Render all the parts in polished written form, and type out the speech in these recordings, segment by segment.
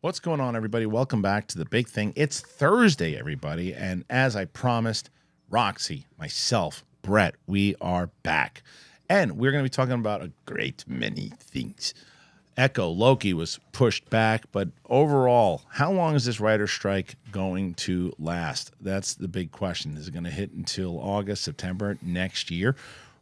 What's going on, everybody? Welcome back to The Big Thing. It's Thursday, everybody. And as I promised, Roxy, myself, Brett, we are back. And we're going to be talking about a great many things. Echo, Loki was pushed back, but overall, how long is this writer's strike going to last? That's the big question. Is it going to hit until August, September next year?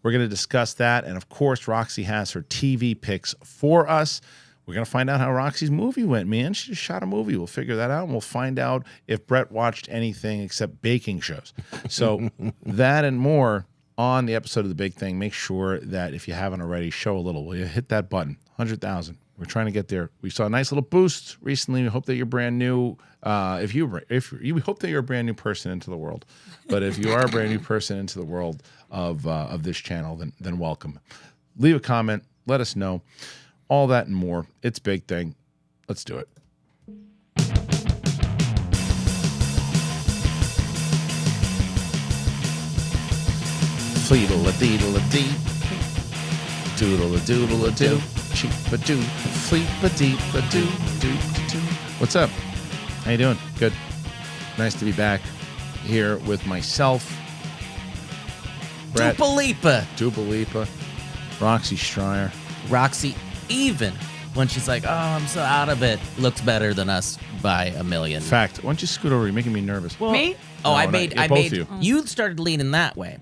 We're going to discuss that. And of course, Roxy has her TV picks for us. We're going to find out how Roxy's movie went, man. She just shot a movie. We'll figure that out, and we'll find out if Brett watched anything except baking shows. So that and more on the episode of The Big Thing. Make sure that if you haven't already, show a little. Will you hit that button? 100,000. We're trying to get there. We saw a nice little boost recently. We hope that you're brand new. We hope that you're a brand new person into the world. But if you are a brand new person into the world of this channel, then welcome. Leave a comment. Let us know. All that and more. It's Big Thing. Let's do it. Fleedle-a-deedle-a-dee. Doodle-a-doodle-a-doo. Cheep-a-doo. Fleep-a-deep-a-doo. Doo-doo. What's up? How you doing? Good. Nice to be back here with myself, Brett. Dupalipa. Roxy Stryer. Roxy, even when she's like, oh, I'm so out of it, looks better than us by a million. Fact. Why don't you scoot over? You're making me nervous. Well, me? Oh, No, I not- made. yeah, I both made. of you. You started leaning that way.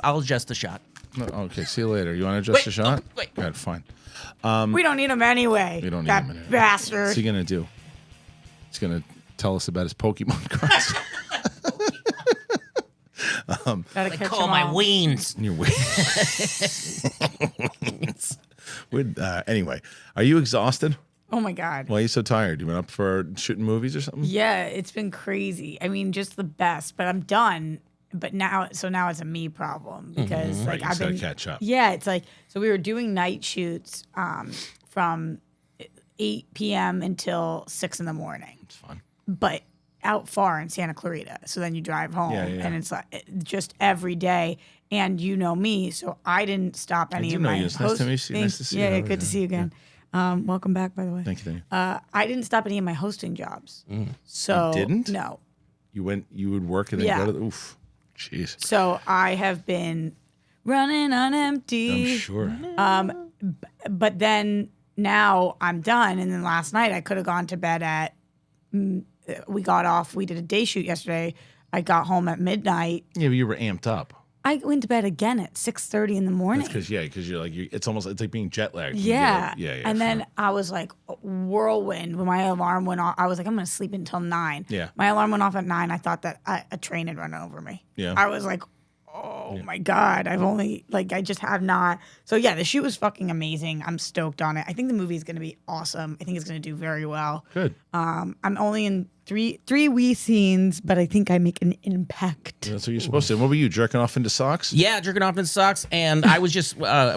I'll adjust the shot. No, okay, see you later. You want to adjust the shot? wait. Good, fine. We don't need him anyway. We don't need that him anyway. bastard. What's he going to do? He's going to tell us about his Pokemon cards. Gotta I catch call him my all. You're anyway, are you exhausted? Oh my god. Why are you so tired? You went up for shooting movies or something? Yeah, it's been crazy. I mean, just the best. But I'm done. But now it's a me problem because Right, like you I've just gotta been catch up. Yeah, it's like so we were doing night shoots from 8 p.m. until 6 in the morning. It's fun. But out far in Santa Clarita. So then you drive home Yeah. and it's like just every day. And you know me, so I didn't stop any do of know my you. It's nice to meet you. Nice to see you. Yeah, How are good you? to see you again. Welcome back, by the way. Thank you. I didn't stop any of my hosting jobs. So You didn't? No. You would work and then Yeah. go to the, oof. Jeez. So I have been running on empty. I'm sure. But then now I'm done. And then last night I could have gone to bed at. We got off. We did a day shoot yesterday. I got home at midnight. Yeah, but you were amped up. I went to bed again at 6:30 in the morning. That's because you're like, it's like being jet lagged. Yeah. Yeah. And sure. then I was like, whirlwind. When my alarm went off, I was like, I'm going to sleep until 9. Yeah. My alarm went off at 9. I thought that a train had run over me. Yeah. I was like, oh my God. I just have not. So yeah, the shoot was fucking amazing. I'm stoked on it. I think the movie is going to be awesome. I think it's going to do very well. Good. I'm only in three wee scenes, but I think I make an impact. That's what you're supposed to. What were you, jerking off into socks? Yeah, jerking off in socks, and I was just. Why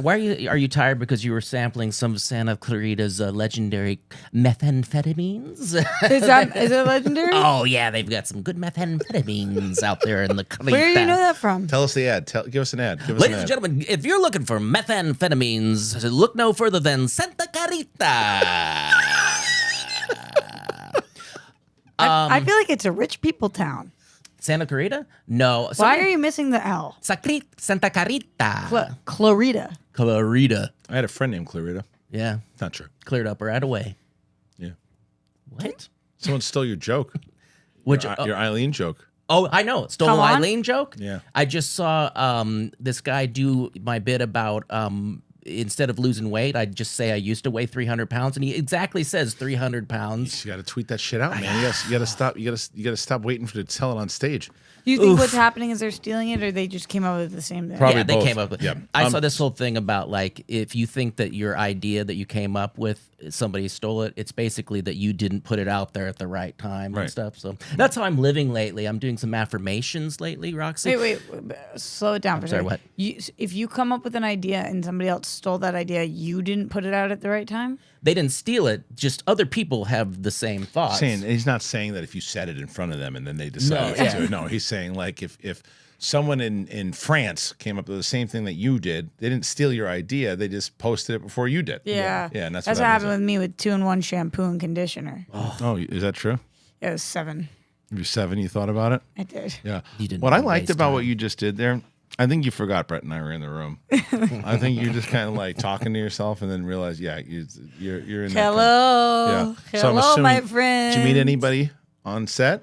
are you tired? Because you were sampling some of Santa Clarita's legendary methamphetamines. Is it legendary? Oh yeah, they've got some good methamphetamines out there in the Clarita. Where do you know that from? Tell us the ad. Give us an ad. Ladies and gentlemen, if you're looking for methamphetamines, look no further than Santa Carita. I feel like it's a rich people town. Santa Clarita? No. Why are you missing the L? Santa Carita. Clarita. Clarita. I had a friend named Clarita. Yeah. Not true. Cleared up right away. Yeah. What? Someone stole your joke. Which? Your Eileen joke. Oh, I know. Stole Come the on. Eileen joke? Yeah. I just saw this guy do my bit about instead of losing weight, I'd just say I used to weigh 300 pounds, and he exactly says 300 pounds. You got to tweet that shit out, man. You got to stop. You got to stop waiting for it to tell it on stage. Do you think what's happening is they're stealing it, or they just came up with the same thing? Probably Yeah, they both. came up with. Yeah. I saw this whole thing about like if you think that your idea that you came up with somebody stole it, it's basically that you didn't put it out there at the right time Right. and stuff. So that's how I'm living lately. I'm doing some affirmations lately, Roxy. Wait, slow it down for a sorry, second. what? If you come up with an idea and somebody else stole that idea, you didn't put it out at the right time? they didn't steal it. Just other people have the same thoughts. He's not saying that if you said it in front of them and then they decided to do it. No, he's saying like if someone in France came up with the same thing that you did, they didn't steal your idea. They just posted it before you did. Yeah. And that's what happened with me with 2-in-1 shampoo and conditioner. Oh, is that true? It was 7. You're 7. You thought about it? I did. Yeah. You didn't what I liked waste about time. what you just did there, I think you forgot Brett and I were in the room. I think you're just kind of like talking to yourself and then realize, you're in that. Hello. So I'm Hello, assuming, my friend. Did you meet anybody on set?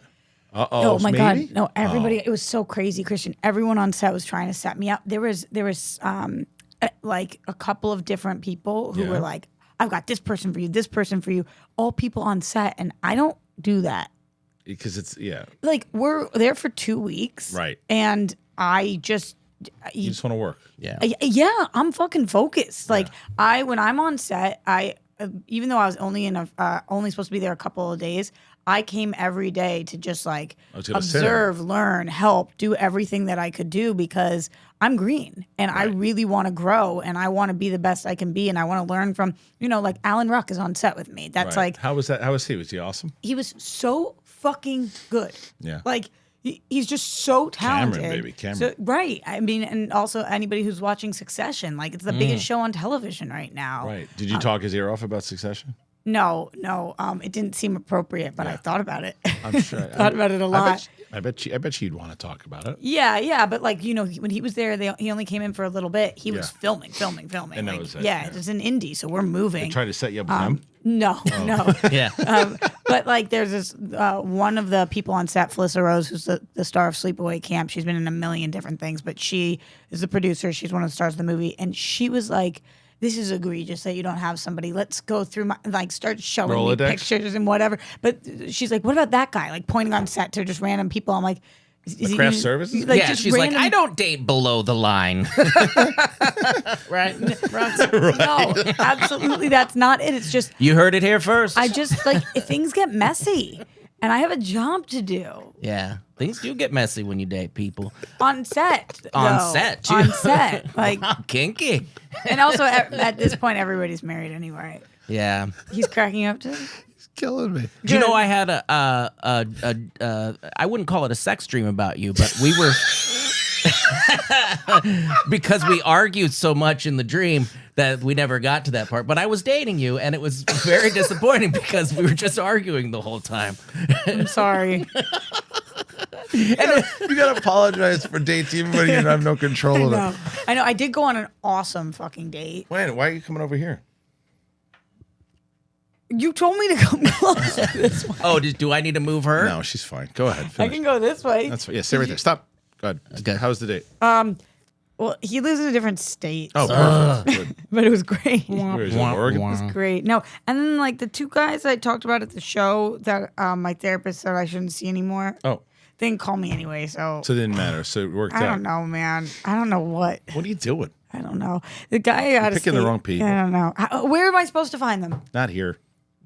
Oh my maybe? God. No, everybody, it was so crazy, Kristian. Everyone on set was trying to set me up. There was like a couple of different people who were like, I've got this person for you, all people on set. And I don't do that. Because it's, Like, we're there for 2 weeks. Right. And I just, you just want to work. Yeah. I'm fucking focused. Like, when I'm on set, even though I was only only supposed to be there a couple of days, I came every day to just like observe, learn, help, do everything that I could do because I'm green and I really want to grow and I want to be the best I can be and I want to learn from, like Alan Ruck is on set with me. That's like, how was that? How was he? Was he awesome? He was so fucking good. Yeah. Like, he's just so talented. Cameron. So, right. I mean, and also anybody who's watching Succession, like it's the biggest show on television right now. Right. Did you talk his ear off about Succession? No. It didn't seem appropriate, but I thought about it. I'm sure. Thought about it a lot. I bet you'd want to talk about it. Yeah, but like when he was there, he only came in for a little bit. He was filming. And that was it. Yeah, it was an indie, so we're moving. They tried to set you up with him? No. Yeah. But like, there's this one of the people on set, Felissa Rose, who's the star of Sleepaway Camp. She's been in a million different things, but she is the producer. She's one of the stars of the movie, and she was like, "This is egregious that you don't have somebody. Let's go through start showing Rolodex? me pictures and whatever." But she's like, "What about that guy?" Like pointing on set to just random people. I'm like, craft services? Just she's random- like, I don't date below the line. Right? No, absolutely, that's not it. It's just You heard it here first. I just like if things get messy, and I have a job to do. Yeah. Things do get messy when you date people. On set. On though. set, too. On set. Like, Kinky. and also at this point, everybody's married anyway. Yeah. He's cracking up too. He's killing me. Do you know I had I wouldn't call it a sex dream about you, but we were because we argued so much in the dream that we never got to that part. But I was dating you, and it was very disappointing because we were just arguing the whole time. I'm sorry. You gotta apologize for dates even when you have no control of it. I know. I did go on an awesome fucking date. Wait, why are you coming over here? You told me to come closer this way. Oh, do I need to move her? No, she's fine. Go ahead. I Finish. can go this way. That's fine. Yeah, stay right there. Stop. Go ahead. Okay. How was the date? Well, he lives in a different state. Oh, perfect. Good. But it was great. Where is it? Oregon? It was great. No, and then like the two guys I talked about at the show that my therapist said I shouldn't see anymore. Oh, They didn't call me anyway, so so it didn't matter. So it worked out. I don't know, man. I don't know what. What are you doing? I don't know. The guy out of picking state. the wrong people. I don't know. Where am I supposed to find them? Not here.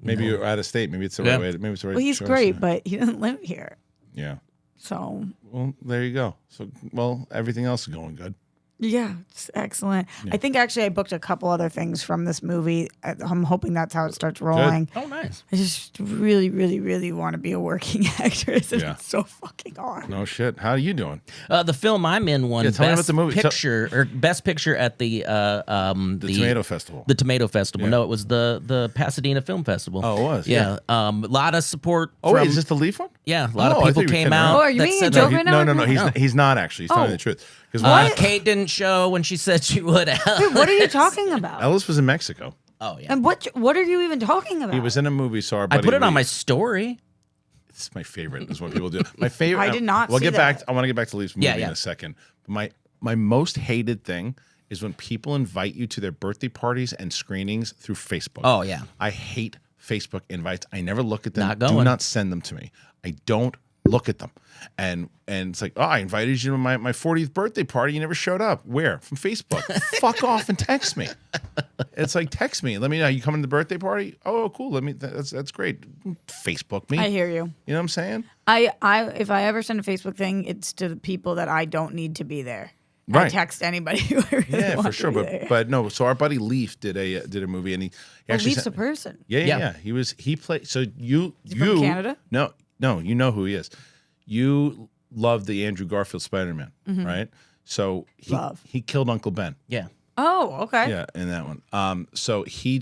Maybe you're out of state. Maybe it's the Yeah. right way. Maybe it's the right. Well, he's choice. great, but he doesn't live here. Yeah. So Well, there you go. So, well, everything else is going good. yeah, it's excellent. I think actually I booked a couple other things from this movie. I'm hoping that's how it starts rolling. Oh, nice. I just really, really, really want to be a working actress, and Yeah. it's so fucking hard. No shit. How are you doing? The film I'm in won Yeah, tell me about best the movie. picture or best picture at the Tomato Festival. The Tomato Festival. Yeah. No, it was the Pasadena Film Festival. Oh, it was? Yeah. A lot of support. Oh, from, wait, is this the Leaf one? Yeah, a lot Oh, I of thought people you were came kidding out. around. Oh, are you that making said a that- joke right now? No. He's not actually. He's telling the truth. Because Kate didn't show when she said she would. Wait, what are you talking about? Ellis was in Mexico. Oh yeah. And what are you even talking about? He was in a movie. So our I buddy put it on Lee- my story. It's my favorite. Is what people do. My favorite. I did not We'll see get back. that. I want to get back to Leaf's movie Yeah, in yeah. a second. But my most hated thing is when people invite you to their birthday parties and screenings through Facebook. Oh yeah. I hate Facebook invites. I never look at them. Not Do going. not send them to me. I don't look at them. And it's like, oh, I invited you to my 40th birthday party. You never showed up. Where? From Facebook. Fuck off and text me. It's like, text me. Let me know. You coming to the birthday party? Oh, cool. That's great. Facebook me. I hear you. You know what I'm saying? I if I ever send a Facebook thing, it's to the people that I don't need to be there. I text anybody who I really want for sure. But no. So our buddy Leaf did a movie, and he actually Leaf's a person. Yeah. He played. So you from Canada? No. You know who he is. You love the Andrew Garfield Spider-Man, right? So he killed Uncle Ben. Yeah. Oh, okay. Yeah, in that one. So he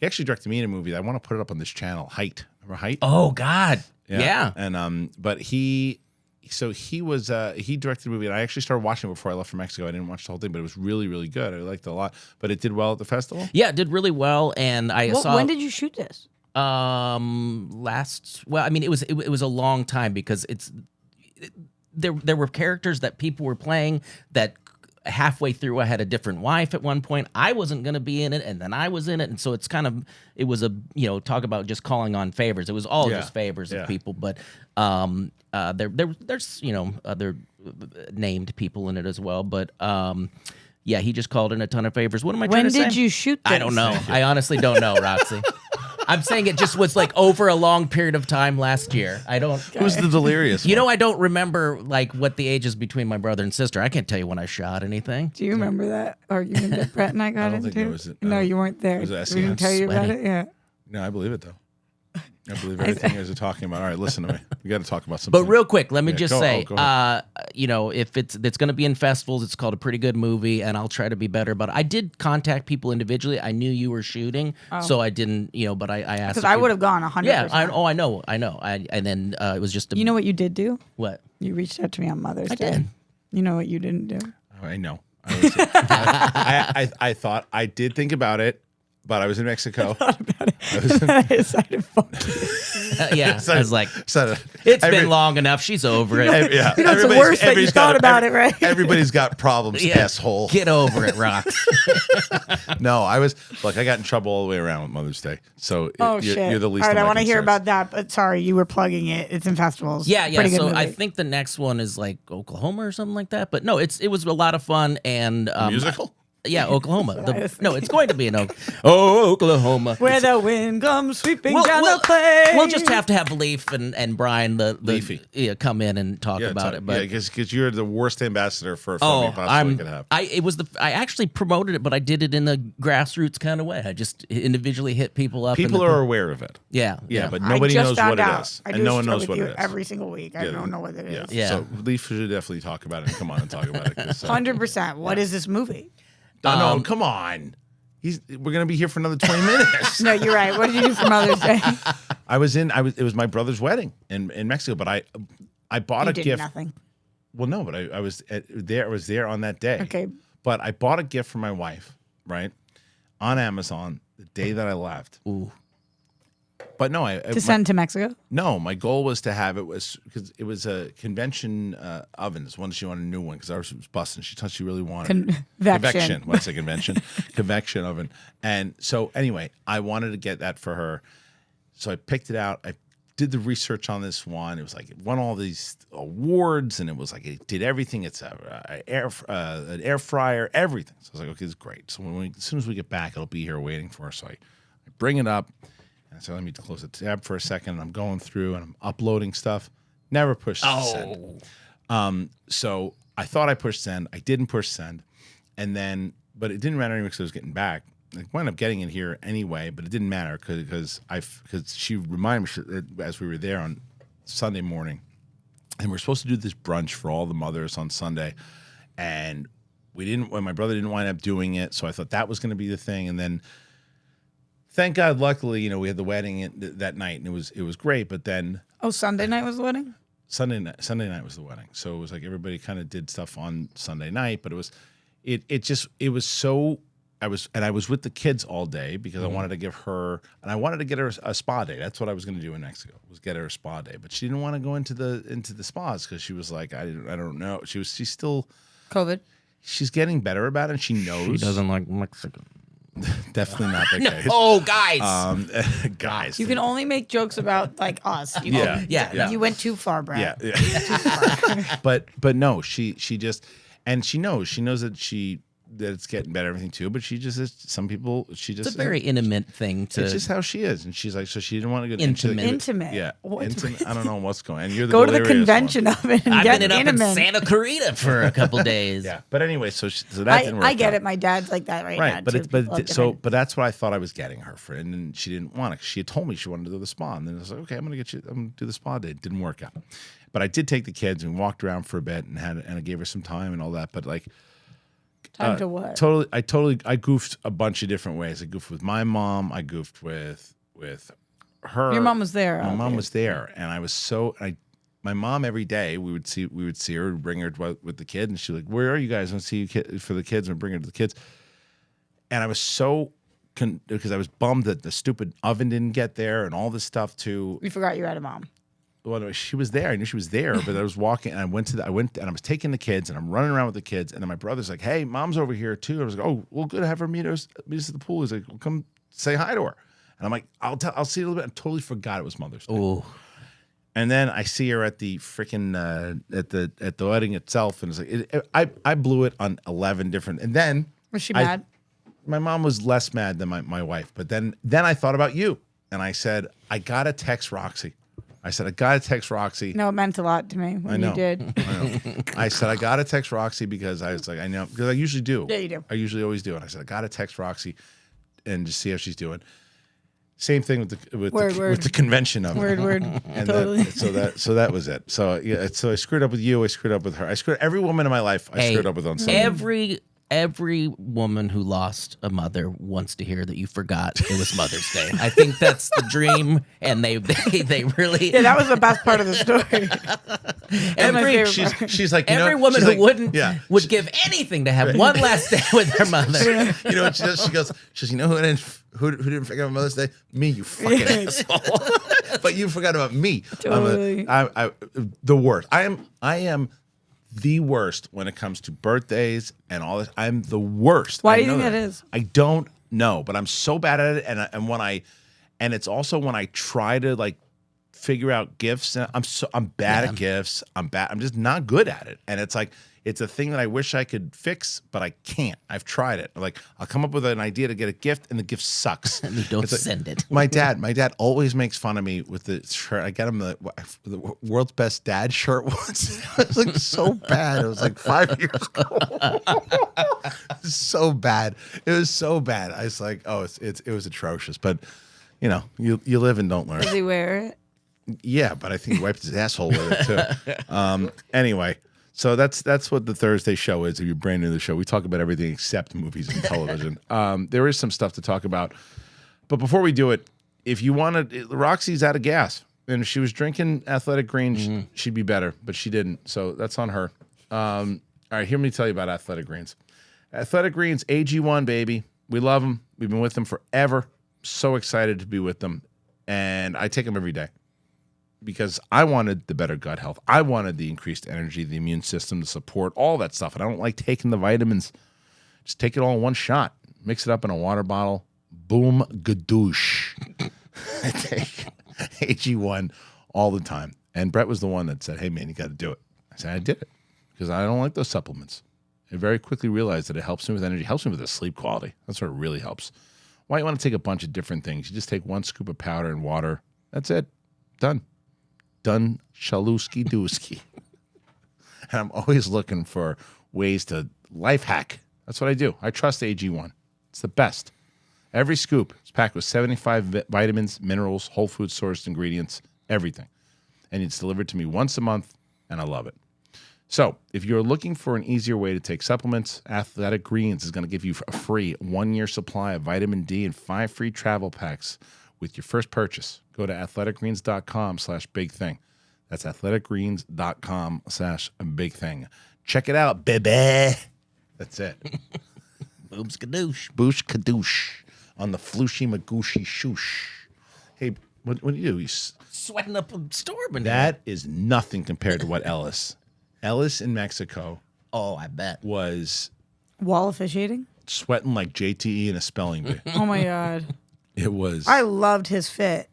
actually directed me in a movie. I want to put it up on this channel. Height. Remember Height? Oh God. Yeah. And but he directed the movie, and I actually started watching it before I left for Mexico. I didn't watch the whole thing, but it was really, really good. I liked it a lot. But it did well at the festival? Yeah, it did really well. And I saw. When did you shoot this? Well, I mean, it was a long time because there were characters that people were playing that halfway through I had a different wife at one point. I wasn't going to be in it, and then I was in it, and so it was a talk about just calling on favors. It was all just favors of people, but there's other named people in it as well, but yeah, he just called in a ton of favors. What am I trying to say? When did you shoot this? I don't know. I honestly don't know, Roxy. I'm saying it just was like over a long period of time last year. I don't. It was the delirious. I don't remember like what the ages between my brother and sister. I can't tell you when I shot anything. Do you remember that argument that Brett and I got into? No, you weren't there. Was it we didn't tell you about it. Yeah. No, I believe it though. I believe everything you guys are talking about. All right, listen to me. We got to talk about something. But real quick, let me just say, go ahead. if it's going to be in festivals, it's called a pretty good movie, and I'll try to be better. But I did contact people individually. I knew you were shooting, so I didn't, but I asked. Because I would have gone 100%. Yeah, I know. And then it was just. You know what you did do? What? You reached out to me on Mother's Day. Did. You know what you didn't do? I know. I thought I did think about it. But I was in Mexico. I thought about it. I decided, fuck you. Yeah, I was like, it's been long enough. She's over it. Yeah, you know, it's the worst that you thought about it, right? Everybody's got problems, asshole. Get over it, Rox. No, I got in trouble all the way around with Mother's Day. So you're the least. All right, I want to hear about that, but sorry, you were plugging it. It's in festivals. Yeah. Pretty good So movie. I think the next one is like Oklahoma or something like that. But no, it was a lot of fun and musical. Yeah, Oklahoma. No, it's going to be in Oklahoma. Where the wind comes sweeping down the plain. We'll just have to have Leaf and Brian Leafy come in and talk about it. But because you're the worst ambassador for a film you possibly could have. I actually promoted it, but I did it in a grassroots kind of way. I just individually hit people up. People are aware of it. Yeah, but nobody knows what it is, and no one knows what it is. Every single week, I don't know what it is. Yeah. So Leaf should definitely talk about it and come on and talk about it. 100%. What is this movie? No, come on. We're gonna be here for another 20 minutes. No, you're right. What did you do for Mother's Day? It was my brother's wedding in Mexico, but I bought a gift. Nothing. Well, no, but I was there. I was there on that day. Okay. But I bought a gift for my wife, right, on Amazon the day that I left. Ooh. But no, send to Mexico. No, my goal was to have because it was a convention oven. This one she wanted a new one because ours was busting. She thought she really wanted convection. What's a convention? Convection oven. And so anyway, I wanted to get that for her. So I picked it out. I did the research on this one. It was like it won all these awards, and it was like it did everything. It's an air fryer, everything. So I was like, okay, it's great. So as soon as we get back, it'll be here waiting for us. So I bring it up. And so let me close the tab for a second. And I'm going through and I'm uploading stuff. Never pushed send. So I thought I pushed send. I didn't push send. And then, but it didn't matter anyway because I was getting back. I wound up getting it here anyway, but it didn't matter because she reminded me as we were there on Sunday morning, and we're supposed to do this brunch for all the mothers on Sunday, and my brother didn't wind up doing it, so I thought that was going to be the thing, and then. Thank God, luckily, we had the wedding that night, and it was great. But then, Sunday night was the wedding. Sunday night was the wedding. So it was like everybody kind of did stuff on Sunday night, but it was so. I was with the kids all day because I wanted to get her a spa day. That's what I was going to do in Mexico, was get her a spa day. But she didn't want to go into the spas because she was like, I don't know. She's still COVID. She's getting better about it. And she knows she doesn't like Mexican. Definitely not the case. Oh, guys. Guys. You can only make jokes about like us. Yeah. You went too far, Brad. Yeah. But no, she just, and she knows that she that it's getting better, everything too. But she just is. Some people, it's a very intimate thing to. It's just how she is, and she's like, so she didn't want to get intimate. Yeah, intimate. I don't know what's going. And you're the go to the convention of it. And I've get been up intimate. in Santa Carita for a couple days. Yeah, but anyway, so that didn't work. I get out. it. My dad's like that now. But that's what I thought I was getting her for, and then she didn't want it. She had told me she wanted to do the spa, and then I was like, okay, I'm gonna do the spa day. It didn't work out, but I did take the kids and walked around for a bit and I gave her some time and all that. But like, time to what? I goofed a bunch of different ways. I goofed with my mom. I goofed with her. Your mom was there. My mom was there, and I was my mom every day we would see her, bring her with the kid, and she's like, "Where are you guys? I want to see you for the kids," and bring her to the kids. And I was so because I was bummed that the stupid oven didn't get there and all this stuff too. You forgot you had a mom. Well, she was there. I knew she was there, but I was walking and I went and I was taking the kids and I'm running around with the kids. And then my brother's like, "Hey, mom's over here too." I was like, "Oh, well, good. Have her meet us at the pool." He's like, "Well, come say hi to her." And I'm like, I'll see you a little bit. I totally forgot it was Mother's Day. Oh. And then I see her at the freaking at the wedding itself, and it's like I blew it on 11 different. And then was she mad? My mom was less mad than my wife. But then I thought about you, and I said, I gotta text Roxy. I said, I gotta text Roxy. No, it meant a lot to me when you did. I know. I said, I gotta text Roxy because I was like, I know, because I usually do. Yeah, you do. I usually always do. And I said, I gotta text Roxy and just see how she's doing. Same thing with the convention of it. Word. And totally. so that was it. So yeah, so I screwed up with you. I screwed up with her. I screwed every woman in my life. I screwed up with on something. Every woman who lost a mother wants to hear that you forgot it was Mother's Day. I think that's the dream, and they really. Yeah, that was the best part of the story. She's like, every woman who would give anything to have one last day with her mother. You know what she does? She goes, you know who didn't forget about Mother's Day? Me, you fucking asshole. But you forgot about me. Totally. I'm the worst. I am the worst when it comes to birthdays and all this. I'm the worst. Why do you think that is? I don't know, but I'm so bad at it. And it's also when I try to like figure out gifts. I'm bad at gifts. I'm just not good at it. And it's like, it's a thing that I wish I could fix, but I can't. I've tried it. Like, I'll come up with an idea to get a gift, and the gift sucks. And you don't send it. My dad always makes fun of me with the shirt. I got him the world's best dad shirt once. It was like so bad. It was like 5 years ago. So bad. It was so bad. I was like, oh, it was atrocious. But you know, you live and don't learn. Does he wear it? Yeah, but I think he wiped his asshole with it too. Anyway. So that's what the Thursday show is. If you're brand new to the show, we talk about everything except movies and television. There is some stuff to talk about, but before we do it, if you want to, Roxy's out of gas, and if she was drinking Athletic Greens, she'd be better, but she didn't. So that's on her. All right, hear me tell you about Athletic Greens. Athletic Greens, AG1, baby. We love them. We've been with them forever. So excited to be with them, and I take them every day. Because I wanted the better gut health. I wanted the increased energy, the immune system, the support, all that stuff. And I don't like taking the vitamins. Just take it all in one shot. Mix it up in a water bottle. Boom, gadoosh. I take AG1 all the time. And Brett was the one that said, hey, man, you got to do it. I said, I did it. Because I don't like those supplements. I very quickly realized that it helps me with energy. Helps me with the sleep quality. That's what it really helps. Why you want to take a bunch of different things? You just take one scoop of powder and water. That's it. Done. Done, shalusky dooski. And I'm always looking for ways to life hack. That's what I do. I trust AG1. It's the best. Every scoop is packed with 75 vitamins, minerals, whole food sourced ingredients, everything. And it's delivered to me once a month, and I love it. So if you're looking for an easier way to take supplements, Athletic Greens is going to give you a free 1-year supply of vitamin D and 5 free travel packs with your first purchase. Go to athleticgreens.com/big-thing. That's athleticgreens.com/big-thing. Check it out, baby. That's it. Boobs kadoosh. Boosh kadoosh on the flooshy magooshi shoosh. Hey, what do you do? Sweating up a storm. That is nothing compared to what Ellis in Mexico. Oh, I bet. Was wall officiating? Sweating like JTE in a spelling bee. Oh my God. It was. I loved his fit.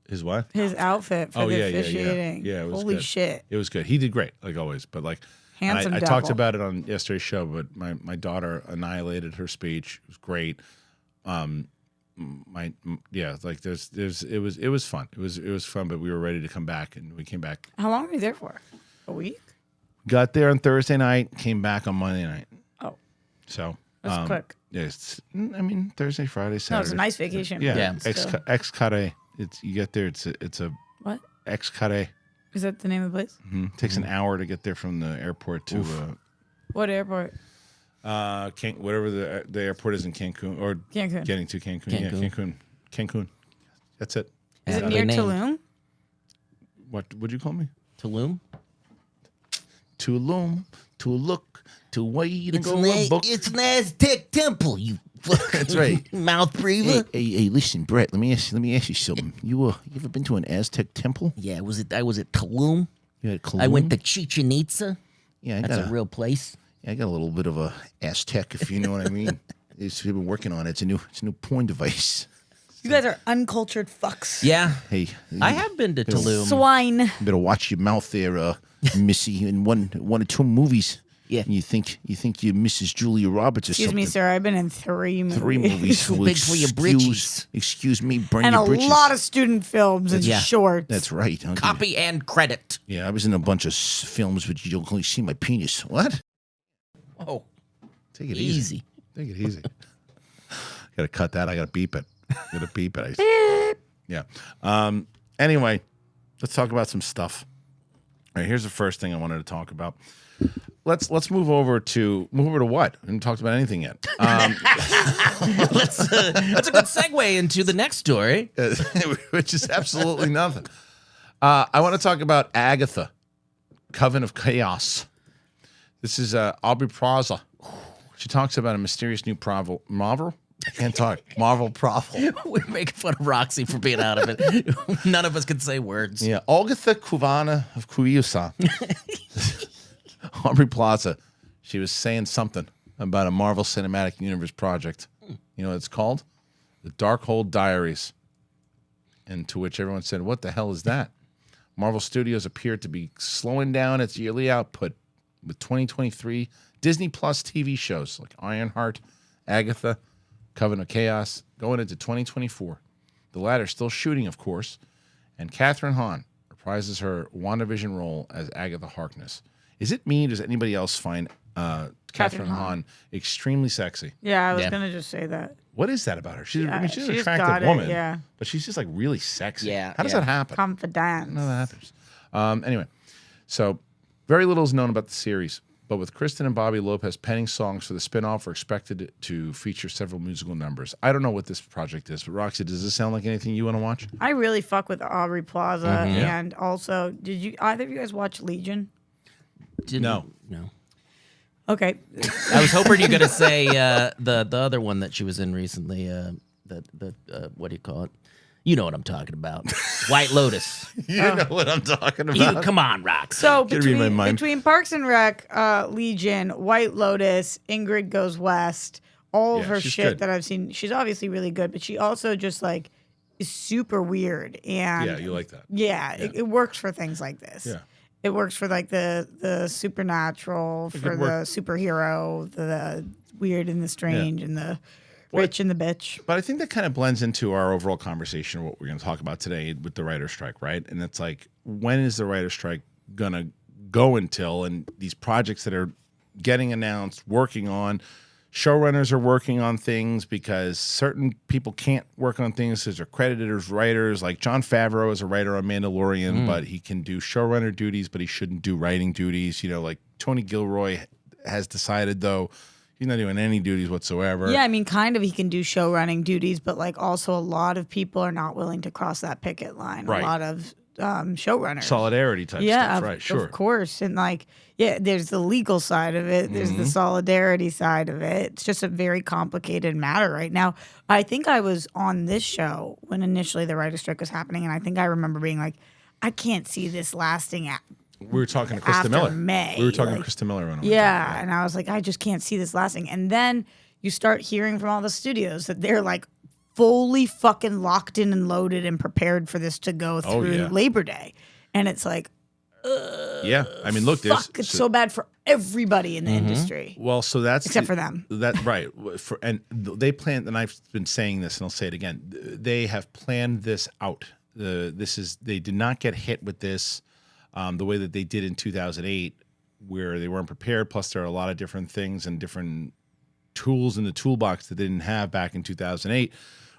His what? His outfit for the officiating. Yeah, it was Holy good. shit. It was good. He did great, like always. But like, Handsome I devil. talked about it on yesterday's show, but my daughter annihilated her speech. It was great. It was fun. It was fun, but we were ready to come back, and we came back. How long were you there for? A week? Got there on Thursday night, came back on Monday night. Oh, So that's quick. Yes, I mean Thursday, Friday, Saturday. No, it's a nice vacation. Yeah, but still. ex Carita. You get there. It's a What? ex Carita. Is that the name of the place? Takes an hour to get there from the airport to What airport? whatever the airport is in Cancun or Cancun. getting to Cancun. Yeah, Cancun. That's it. Is it Yeah, near they named- Tulum? What would you call me? Tulum? Tulum, to look, to wait, to go a book. It's an Aztec temple, you fucking That's right. mouth breather. Hey, listen, Brett. Let me ask you something. You ever been to an Aztec temple? Yeah, I was at Tulum. You had Tulum? I went to Chichen Itza. Yeah, That's a real place. I got a little bit of a Aztec, if you know what I mean. We've been working on it. It's a new porn device. You guys are uncultured fucks. Yeah. Hey, I have been to Tulum. Swine. You better watch your mouth there, Missy. In one or two movies. Yeah. And you think you're Mrs. Julia Roberts or Excuse something. me, sir. I've been in 3 movies. 3 movies. Too big for your britches. Excuse me, burn And your a britches. lot of student films and Yeah. shorts. That's right. I'll give you- Copy and credit. Yeah, I was in a bunch of films, but you only see my penis. What? Oh, Take it easy. Take it easy. Gotta cut that. I gotta beep it. Gotta beep it. Yeah. Anyway, let's talk about some stuff. All right, here's the first thing I wanted to talk about. Let's move over to what? I haven't talked about anything yet. That's a good segue into the next story. Which is absolutely nothing. I want to talk about Agatha, Coven of Chaos. This is Aubrey Plaza. She talks about a mysterious new Marvel. I can't talk. Marvel Provel. We're making fun of Roxy for being out of it. None of us can say words. Yeah, Agatha Kuvana of Kuiusa. Aubrey Plaza. She was saying something about a Marvel Cinematic Universe project. You know what it's called? The Darkhold Diaries. And to which everyone said, what the hell is that? Marvel Studios appeared to be slowing down its yearly output with 2023 Disney Plus TV shows like Ironheart, Agatha, Coven of Chaos, going into 2024. The latter still shooting, of course, and Catherine Hahn reprises her WandaVision role as Agatha Harkness. Is it me, or does anybody else find Catherine Hahn extremely sexy? Yeah, I was Yeah. going to just say that. What is that about her? She's an she's attractive got it, woman, yeah. but she's just like really sexy. Yeah, How does yeah. that happen? Confidence. No, that happens. Anyway, so very little is known about the series, but with Kristen and Bobby Lopez penning songs for the spinoff, are expected to feature several musical numbers. I don't know what this project is, but Roxy, does this sound like anything you want to watch? I really fuck with Aubrey Plaza. Yeah. And also, did you either of you guys watch Legion? No. Okay. I was hoping you're gonna say the other one that she was in recently. The what do you call it? You know what I'm talking about. White Lotus. You know what I'm talking You about. come on, Rox. So Gotta read my mind. between Parks and Rec, Legion, White Lotus, Ingrid Goes West, all of Yeah, her she's shit good. that I've seen, she's obviously really good, but she also just like is super weird. And Yeah, you like that. yeah, it works for things like this. Yeah. It works for like the supernatural, for could the work. superhero, the weird and the strange, and the rich and the bitch. But I think that kind of blends into our overall conversation of what we're going to talk about today with the writer's strike, right? And it's like, when is the writer's strike going to go until? And these projects that are getting announced, working on, showrunners are working on things because certain people can't work on things because they're credited as writers. Like Jon Favreau is a writer on Mandalorian, but he can do showrunner duties, but he shouldn't do writing duties. You know, like Tony Gilroy has decided, though, he's not doing any duties whatsoever. Yeah, I mean, kind of he can do show running duties, but like also a lot of people are not willing to cross that picket line. Right. A lot of showrunners. Solidarity type Yeah, stuff, right? Sure. Of course. And like, yeah, there's the legal side of it. There's the solidarity side of it. It's just a very complicated matter right now. I think I was on this show when initially the writer's strike was happening, and I think I remember being like, I can't see this lasting We were talking to Krista after Miller. May. We were talking like, to Krista Miller. Yeah, and I was like, I just can't see this lasting. And then you start hearing from all the studios that they're like fully fucking locked in and loaded and prepared for this to go through yeah. Labor Day. And it's like, Yeah, I mean, look, there's Fuck, it's so bad for everybody in the industry. well, so that's except for them. That right they plan, and I've been saying this, and I'll say it again. They have planned this out. They did not get hit with this the way that they did in 2008, where they weren't prepared. Plus, there are a lot of different things and different tools in the toolbox that they didn't have back in 2008.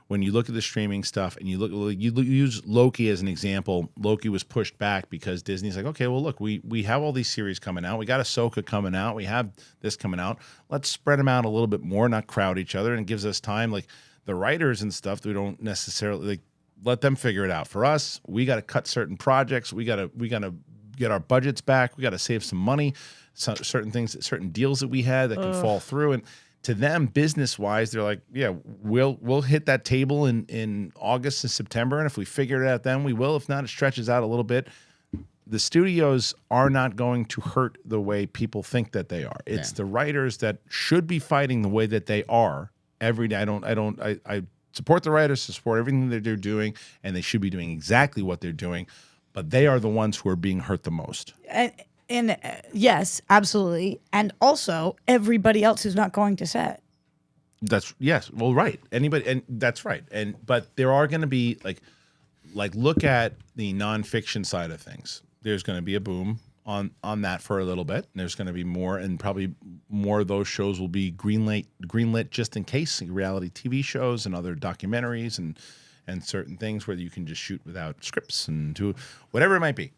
When you look at the streaming stuff and you use Loki as an example, Loki was pushed back because Disney's like, okay, well, look, we have all these series coming out. We got Ahsoka coming out. We have this coming out. Let's spread them out a little bit more, not crowd each other. And it gives us time. Like the writers and stuff, we don't necessarily like let them figure it out. For us, we got to cut certain projects. We got to get our budgets back. We got to save some money. Certain things, certain deals that we had that can fall through. And to them, business-wise, they're like, yeah, we'll hit that table in August and September, and if we figure it out then, we will. If not, it stretches out a little bit. The studios are not going to hurt the way people think that they are. It's the writers that should be fighting the way that they are every day. I support the writers to support everything that they're doing, and they should be doing exactly what they're doing, but they are the ones who are being hurt the most. And yes, absolutely. And also everybody else who's not going to set. Yes. Well, right. Anybody, and that's right. But there are going to be like look at the nonfiction side of things. There's going to be a boom on that for a little bit. And there's going to be more, and probably more of those shows will be greenlit just in case, like reality TV shows and other documentaries and certain things where you can just shoot without scripts and do whatever it might be.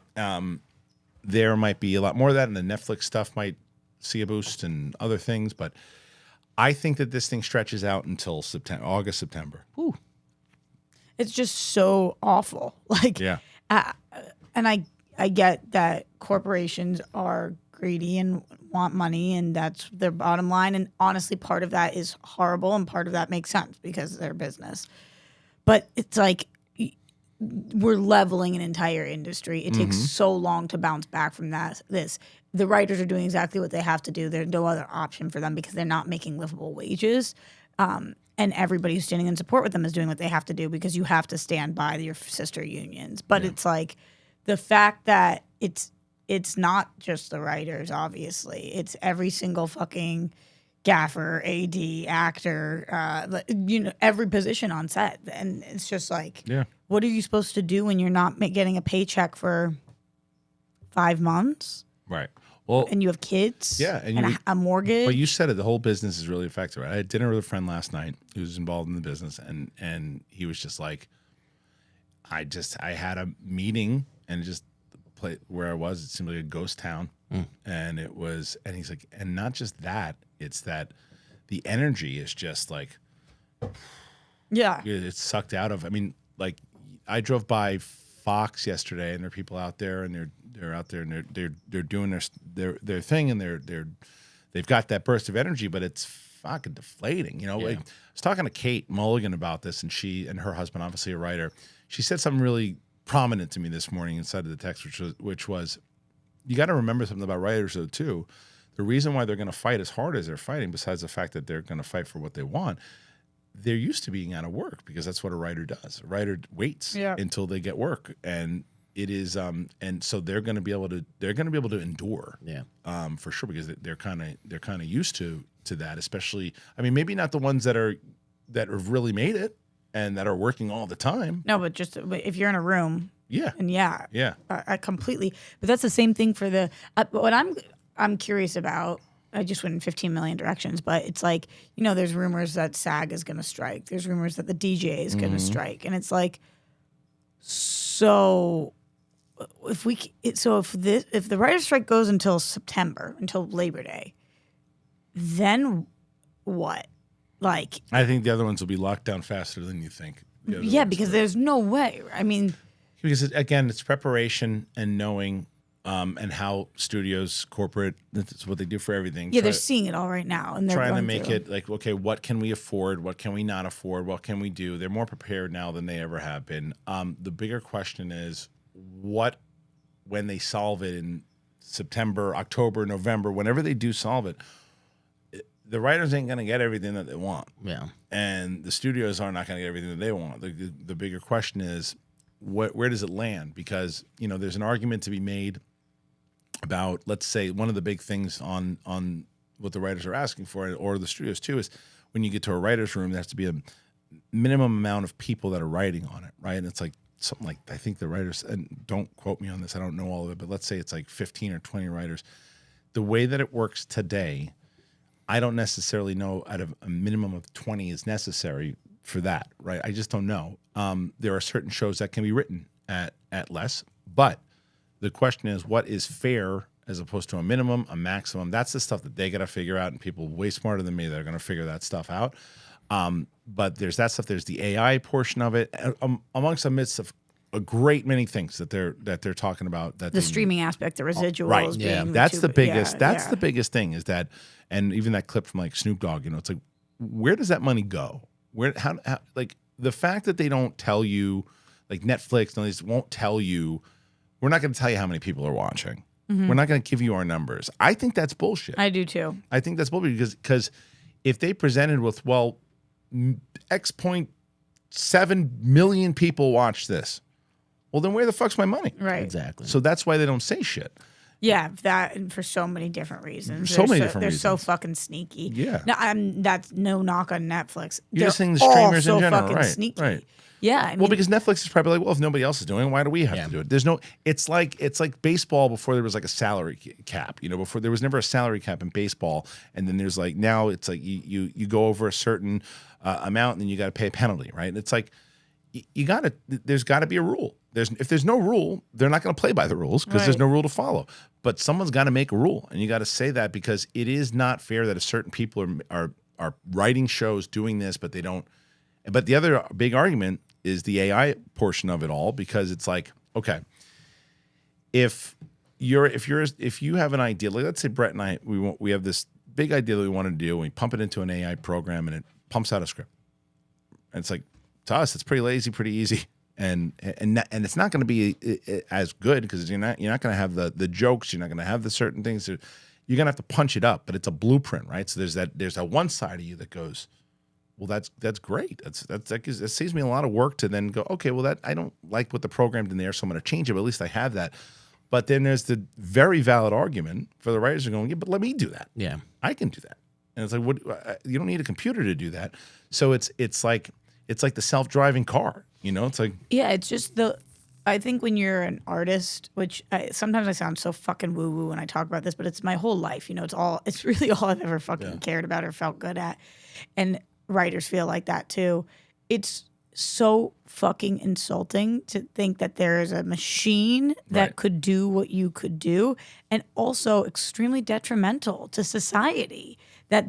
There might be a lot more of that, and the Netflix stuff might see a boost and other things. But I think that this thing stretches out until August, September. Ooh. It's just so awful. Like, yeah. And I get that corporations are greedy and want money, and that's their bottom line. And honestly, part of that is horrible, and part of that makes sense because of their business. But it's like, we're leveling an entire industry. It takes so long to bounce back from this. The writers are doing exactly what they have to do. There's no other option for them because they're not making livable wages. And everybody who's standing in support with them is doing what they have to do because you have to stand by your sister unions. But it's like the fact that it's not just the writers, obviously. It's every single fucking gaffer, AD, actor, every position on set. And it's just like, what are you supposed to do when you're not getting a paycheck for 5 months? Right. Well, and you have kids. Yeah. And a mortgage. But you said it, the whole business is really affected. Right? I had dinner with a friend last night who's involved in the business, and he was just like, I had a meeting, and just the place where I was, it seemed like a ghost town. And he's like, and not just that, it's that the energy is just like, it's sucked out of. I mean, like, I drove by Fox yesterday, and there are people out there, and they're out there, and they're doing their thing, and they've got that burst of energy, but it's fucking deflating. Like, I was talking to Kate Mulligan about this, and she and her husband, obviously a writer, she said something really prominent to me this morning inside of the text, which was, you got to remember something about writers though too. The reason why they're going to fight as hard as they're fighting, besides the fact that they're going to fight for what they want, they're used to being out of work because that's what a writer does. A writer waits until they get work, and it is, and so they're going to be able to endure, for sure, because they're kind of used to that. Especially, I mean, maybe not the ones that have really made it and that are working all the time. No, but just if you're in a room. Yeah. And I completely. But that's the same thing for the. What I'm curious about. I just went in 15 million directions, but it's like, there's rumors that SAG is going to strike. There's rumors that the DJ is going to strike, and it's like, so if the writer's strike goes until September, until Labor Day, then what? Like, I think the other ones will be locked down faster than you think. Yeah, because there's no way. I mean. Because, again, it's preparation and knowing and how studios, corporate, that's what they do for everything. Yeah, they're seeing it all right now. And they're trying to make it like, okay, what can we afford? What can we not afford? What can we do? They're more prepared now than they ever have been. The bigger question is, when they solve it in September, October, November, whenever they do solve it, the writers ain't going to get everything that they want. Yeah. And the studios are not going to get everything that they want. The bigger question is, where does it land? Because, there's an argument to be made about, let's say, one of the big things on what the writers are asking for, or the studios too, is when you get to a writer's room, there has to be a minimum amount of people that are writing on it, right? And it's like something like, I think the writers, and don't quote me on this, I don't know all of it, but let's say it's like 15 or 20 writers. The way that it works today, I don't necessarily know out of a minimum of 20 is necessary for that, right? I just don't know. There are certain shows that can be written at less, but the question is, what is fair as opposed to a minimum, a maximum? That's the stuff that they got to figure out, and people way smarter than me that are going to figure that stuff out. But there's that stuff. There's the AI portion of it, amidst of a great many things that they're talking about. That the streaming aspect, the residuals, right? Yeah, that's the biggest. That's the biggest thing. Is that, and even that clip from like Snoop Dogg. You know, it's like, where does that money go? Where how like the fact that they don't tell you, like Netflix, they won't tell you. We're not going to tell you how many people are watching. We're not going to give you our numbers. I think that's bullshit. I do too. I think that's bullshit because if they presented with, well, X.7 million people watch this, well, then where the fuck's my money? Right. Exactly. So that's why they don't say shit. Yeah, that, and for so many different reasons. So many different reasons. They're so fucking sneaky. Yeah. No, that's no knock on Netflix. You're just saying the streamers in general, fucking right? Sneaky. Right. Yeah. I mean, Well, because Netflix is probably like, well, if nobody else is doing it, why do we have to do it? There's no. It's like baseball before there was like a salary cap. You know, before there was never a salary cap in baseball, and then there's like now it's like you go over a certain amount, and then you got to pay a penalty, right? And it's like there's got to be a rule. If there's no rule, they're not going to play by the rules because there's no rule to follow. But someone's got to make a rule, and you got to say that because it is not fair that a certain people are writing shows doing this, but they don't. But the other big argument is the AI portion of it all, because it's like, okay, if you have an idea, like let's say Brett and I, we have this big idea that we want to do, and we pump it into an AI program, and it pumps out a script, and it's like, to us, it's pretty lazy, pretty easy, and it's not going to be as good because you're not going to have the jokes, you're not going to have the certain things. You're going to have to punch it up, but it's a blueprint, right? So there's that one side of you that goes, well, that's great. That saves me a lot of work to then go, okay, well, I don't like what the programmed in there, so I'm going to change it, but at least I have that. But then there's the very valid argument for the writers are going, yeah, but let me do that. Yeah, I can do that. And it's like, what? You don't need a computer to do that. So it's like the self-driving car. You know, it's like, yeah, it's just I think when you're an artist, which sometimes I sound so fucking woo-woo when I talk about this, but it's my whole life. You know, it's really all I've ever fucking cared about or felt good at. And writers feel like that too. It's so fucking insulting to think that there is a machine that could do what you could do, and also extremely detrimental to society that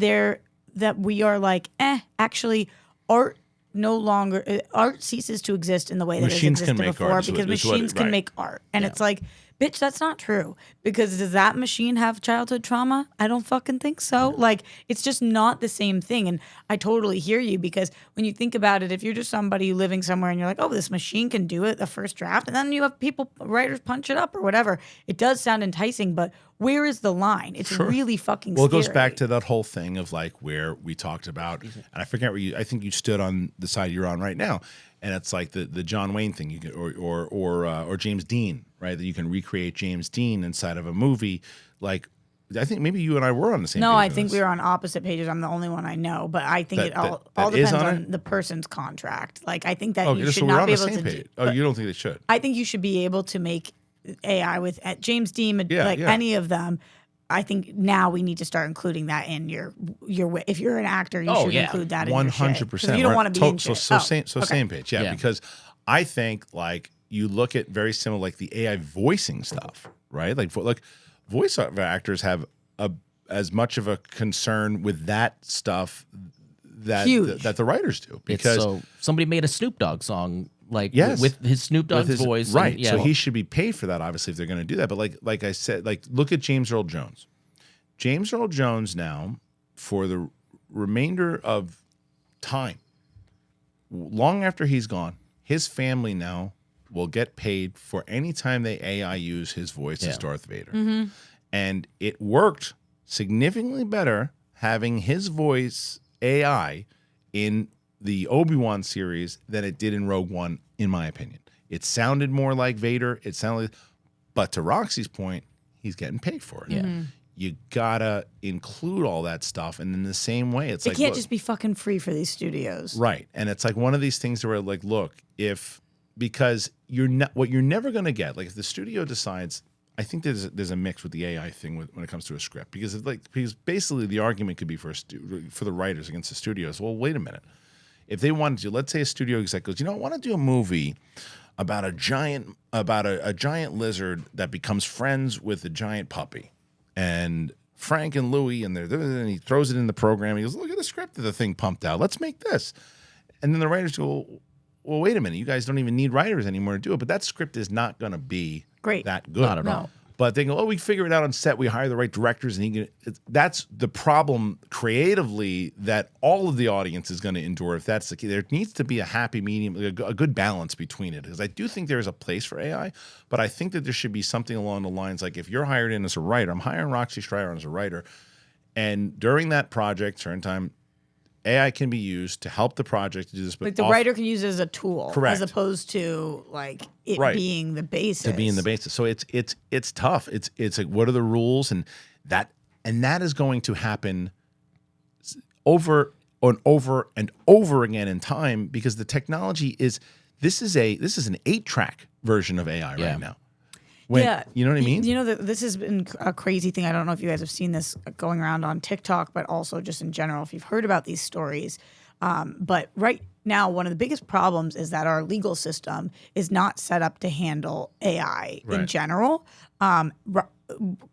we are like, actually art ceases to exist in the way that it existed before because machines can make art. And it's like, bitch, that's not true. Because does that machine have childhood trauma? I don't fucking think so. Like, it's just not the same thing. And I totally hear you, because when you think about it, if you're just somebody living somewhere and you're like, oh, this machine can do it, the first draft, and then you have writers punch it up or whatever, it does sound enticing, but where is the line? It's really fucking scary. Well, it goes back to that whole thing of like where we talked about, and I forget where I think you stood on the side you're on right now. And it's like the John Wayne thing, you can, or James Dean, right? That you can recreate James Dean inside of a movie. Like, I think maybe you and I were on the same. No, page I think we were on opposite pages. I'm the only one I know, but I think it all depends on the person's contract. Like, I think that you should not be able to. Oh, you don't think they should? I think you should be able to make AI with James Dean, any of them. I think now we need to start including that in your if you're an actor, you should include that in 100%. You don't want to be in shit. Same page. Yeah, because I think like you look at very similar like the AI voicing stuff, right? Like voice actors have as much of a concern with that stuff that the writers do, because so somebody made a Snoop Dogg song. Like with his Snoop Dogg's voice. Right. So he should be paid for that, obviously, if they're going to do that. But like I said, like look at James Earl Jones. James Earl Jones now, for the remainder of time, long after he's gone, his family now will get paid for any time they AI use his voice as Darth Vader. Mm-hmm. And it worked significantly better having his voice AI in the Obi-Wan series than it did in Rogue One, in my opinion. It sounded more like Vader. But to Roxy's point, he's getting paid for it. Yeah. You gotta include all that stuff, and in the same way, it's It like can't look, just be fucking free for these studios. right. And it's like one of these things where like, look, because what you're never gonna get, like if the studio decides, I think there's a mix with the AI thing when it comes to a script, because basically the argument could be for the writers against the studios. Well, wait a minute, if they wanted to, let's say a studio exec goes, I want to do a movie about a giant lizard that becomes friends with a giant puppy. And Frank and Louie, and he throws it in the program. He goes, look at the script that the thing pumped out. Let's make this. And then the writers go, well, wait a minute. You guys don't even need writers anymore to do it. But that script is not going to be Great. that good. Not at all. But they go, we figure it out on set. We hire the right directors, and that's the problem creatively that all of the audience is going to endure. If that's the key, there needs to be a happy medium, a good balance between it. Because I do think there is a place for AI, but I think that there should be something along the lines like if you're hired in as a writer, I'm hiring Roxy Strider as a writer, and during that project, certain time, AI can be used to help the project to do this. But Like the writer can use it as a tool, Correct. as opposed to like it Right. being the basis. to be in the basis. So it's tough. It's like what are the rules, and that is going to happen over and over again in time, because the technology is this is an 8-track version of AI Yeah. right now. You know what I mean? You know, this has been a crazy thing. I don't know if you guys have seen this going around on TikTok, but also just in general, if you've heard about these stories. But right now, one of the biggest problems is that our legal system is not set up to handle AI in Right. general.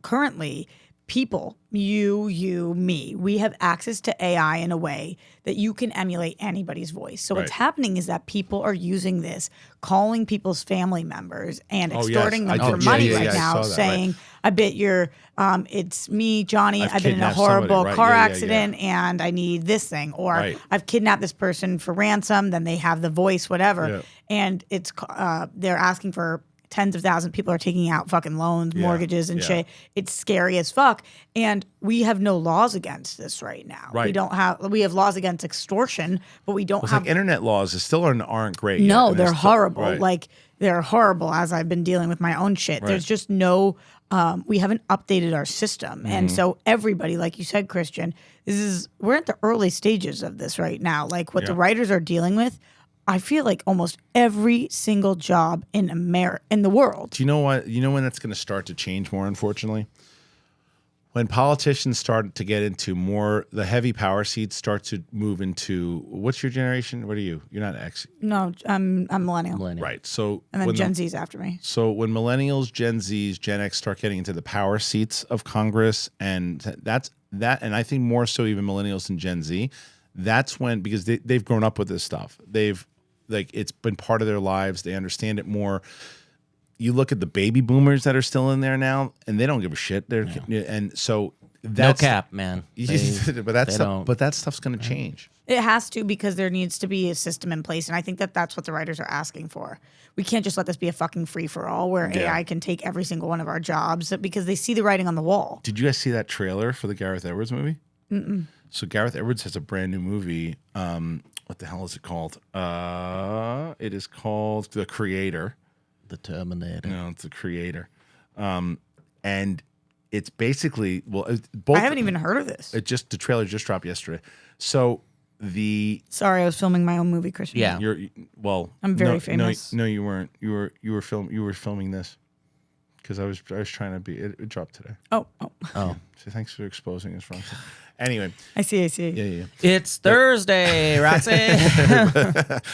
Currently, people, you, me, we have access to AI in a way that you can emulate anybody's voice. So what's Right. happening is that people are using this, calling people's family members and Oh, yes. extorting them I for did. money Yeah, right I now, saw that, right. saying, I bet you're, it's me, Johnny, I've I've been in a kidnapped somebody, horrible right. car Yeah, yeah, yeah. accident and I need this thing. Or Right. I've kidnapped this person for ransom, then they have the voice, whatever. Yeah. And it's they're asking for tens of thousands. People are taking out fucking loans, Yeah, mortgages, and yeah. shit. It's scary as fuck. And we have no laws against this right now. Right. We have laws against extortion, but we don't It's have like internet laws still aren't great. yet, no, and they're it's still- horrible. right. Like they're horrible as I've been dealing with my own shit. Right. There's just no we haven't updated our system. And Mm-hmm. so everybody, like you said, Kristian, we're at the early stages of this right now. Like what the Yeah. writers are dealing with, I feel like almost every single job in the world. Do you know what? You know when that's going to start to change more, unfortunately? When politicians start to get into more, the heavy power seats start to move into, what's your generation? What are you? You're not X. No, I'm millennial. Right. So And then when Gen Z's after me. So when millennials, Gen Zs, Gen X start getting into the power seats of Congress, and and I think more so even millennials and Gen Z, that's when, because they've grown up with this stuff. It's been part of their lives. They understand it more. You look at the baby boomers that are still in there now, and they don't give a shit. And so that's No cap, man. but that don't. stuff's going to change. It has to, because there needs to be a system in place. And I think that's what the writers are asking for. We can't just let this be a fucking free-for-all where AI can take every single one of our jobs, because they see the writing on the wall. Did you guys see that trailer for the Gareth Edwards movie? Mm-mm. So Gareth Edwards has a brand new movie. What the hell is it called? It is called The Creator. The Terminator. No, it's The Creator. And it's basically, both. I haven't even heard of this. The trailer just dropped yesterday. So Sorry, I was filming my own movie, Kristian. Yeah. I'm very famous. No, you weren't. You were filming this because I was trying to be. It dropped today. Oh. Oh. So thanks for exposing us, Roxy. Anyway, I see. yeah. It's Thursday, Roxy.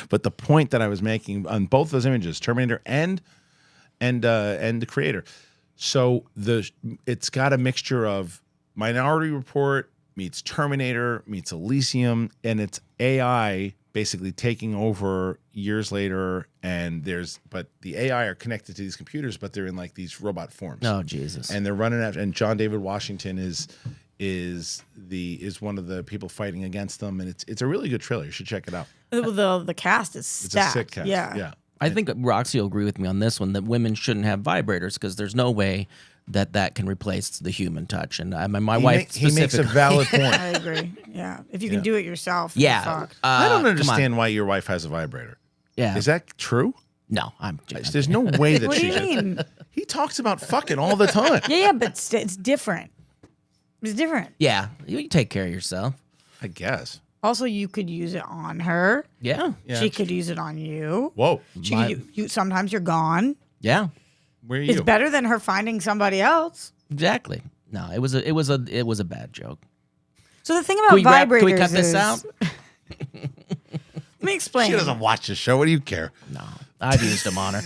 But the point that I was making on both those images, Terminator and The Creator, so it's got a mixture of Minority Report meets Terminator meets Elysium, and it's AI basically taking over years later. And but the AI are connected to these computers, but they're in like these robot forms. Oh, Jesus. And they're running after. And John David Washington is one of the people fighting against them, and it's a really good trailer. You should check it out. The cast is It's stacked. a sick cast. Yeah. I think Roxy will agree with me on this one, that women shouldn't have vibrators, because there's no way that can replace the human touch. And my wife He makes a specifically. valid point. I agree. Yeah. If you can do it yourself, Yeah. fuck. I don't come on. understand why your wife has a vibrator. Yeah. Is that true? No, I'm. There's no way that What do she you mean? He talks about fucking all the time. Yeah, but it's different. It's different. Yeah, you take care of yourself. I guess. Also, you could use it on her. Yeah. She could use it on you. Whoa. She could, sometimes you're gone. Yeah. Where are you? It's better than her finding somebody else. Exactly. No, it was a bad joke. So the thing about vibrators Can we cut this is- out? Let me explain. She doesn't watch the show. What do you care? No, I've used them on her.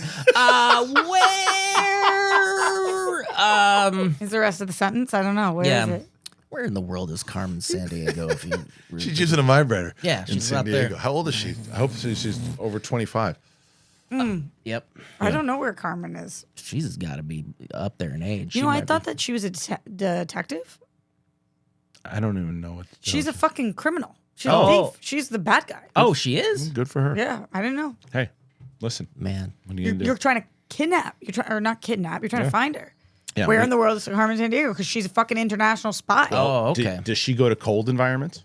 Where? Is the rest of the sentence? I don't know. Where is it? Where in the world is Carmen Sandiego? If you She's using a vibrator. Yeah, in she's San out Diego. there. How old is she? I hope she's over 25. Yep, I don't know where Carmen is. she's got to be up there in age. You She know, I might thought be- that she was a detective. I don't even know what. She's a fucking criminal. She's Oh. a thief. She's the bad guy. Oh, she is. Good for her. Yeah, I didn't know. Hey, listen. Man, What are you gonna do? You're trying to kidnap. Or not kidnap. You're trying to find her. Yeah, Where we- in the world is Carmen Sandiego? Because she's a fucking international spy. Oh, okay. Does she go to cold environments?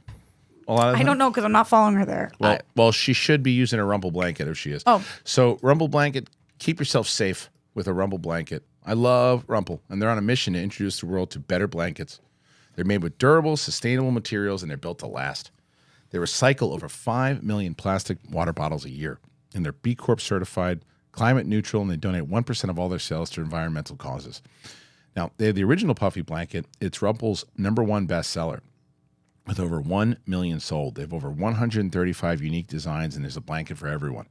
A lot of I them? don't know because I'm not following her there. Well, she should be using a Rumple blanket if she is. Oh. So Rumple blanket, keep yourself safe with a Rumple blanket. I love Rumple, and they're on a mission to introduce the world to better blankets. They're made with durable, sustainable materials, and they're built to last. They recycle over 5 million plastic water bottles a year, and they're B Corp certified, climate neutral, and they donate 1% of all their sales to environmental causes. Now, they have the original puffy blanket. It's Rumple's #1 bestseller with over 1 million sold. They have over 135 unique designs, and there's a blanket for everyone.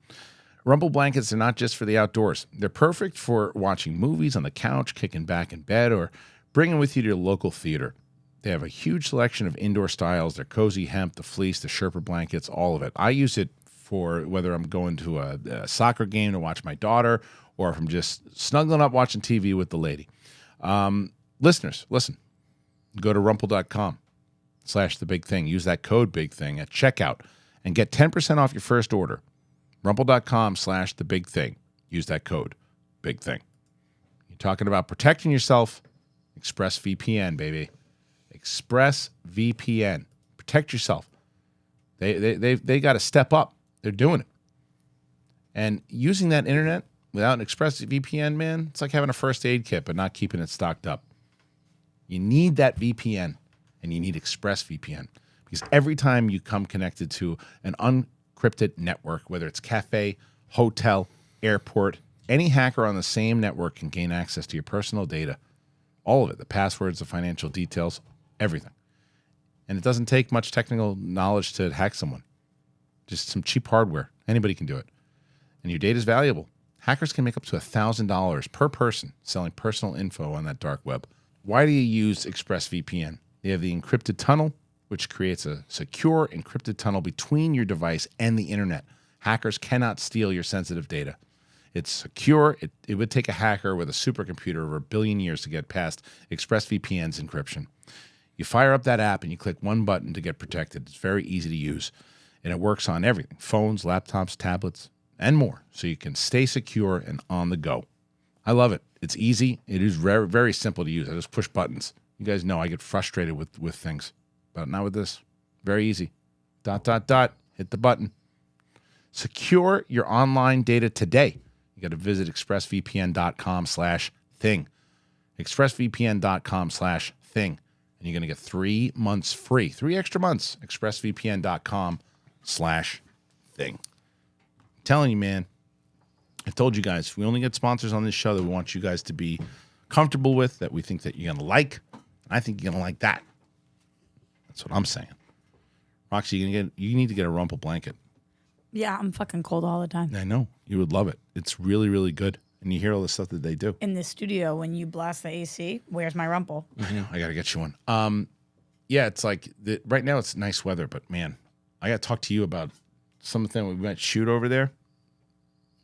Rumple blankets are not just for the outdoors. They're perfect for watching movies on the couch, kicking back in bed, or bringing with you to your local theater. They have a huge selection of indoor styles. They're cozy hemp, the fleece, the Sherpa blankets, all of it. I use it for whether I'm going to a soccer game to watch my daughter or if I'm just snuggling up watching TV with the lady. Listeners, listen. Go to rumple.com/thebigthing. Use that code BIGTHING at checkout and get 10% off your first order. Rumple.com/thebigthing. Use that code BIGTHING. You're talking about protecting yourself. ExpressVPN, baby. ExpressVPN. Protect yourself. They got to step up. They're doing it. And using that internet without an ExpressVPN, man, it's like having a first aid kit but not keeping it stocked up. You need that VPN, and you need ExpressVPN because every time you come connected to an unencrypted network, whether it's cafe, hotel, airport, any hacker on the same network can gain access to your personal data, all of it, the passwords, the financial details, everything. And it doesn't take much technical knowledge to hack someone. Just some cheap hardware. Anybody can do it. And your data is valuable. Hackers can make up to $1,000 per person selling personal info on that dark web. Why do you use ExpressVPN? They have the encrypted tunnel, which creates a secure encrypted tunnel between your device and the internet. Hackers cannot steal your sensitive data. It's secure. It would take a hacker with a supercomputer over 1 billion years to get past ExpressVPN's encryption. You fire up that app and you click one button to get protected. It's very easy to use. And it works on everything, phones, laptops, tablets, and more. So you can stay secure and on the go. I love it. It's easy. It is very, very simple to use. I just push buttons. You guys know I get frustrated with things, but not with this. Very easy. ... Hit the button. Secure your online data today. You got to visit expressvpn.com/thing. expressvpn.com/thing. And you're going to get 3 months free. 3 extra months. expressvpn.com/thing. I'm telling you, man. I've told you guys, we only get sponsors on this show that we want you guys to be comfortable with, that we think that you're going to like. I think you're going to like that. That's what I'm saying. Roxy, you need to get a Rumple blanket. Yeah, I'm fucking cold all the time. I know. You would love it. It's really, really good. And you hear all the stuff that they do. In the studio, when you blast the AC, where's my rumple? I know. I got to get you one. Yeah, it's like, right now it's nice weather, but man, I got to talk to you about something we might shoot over there.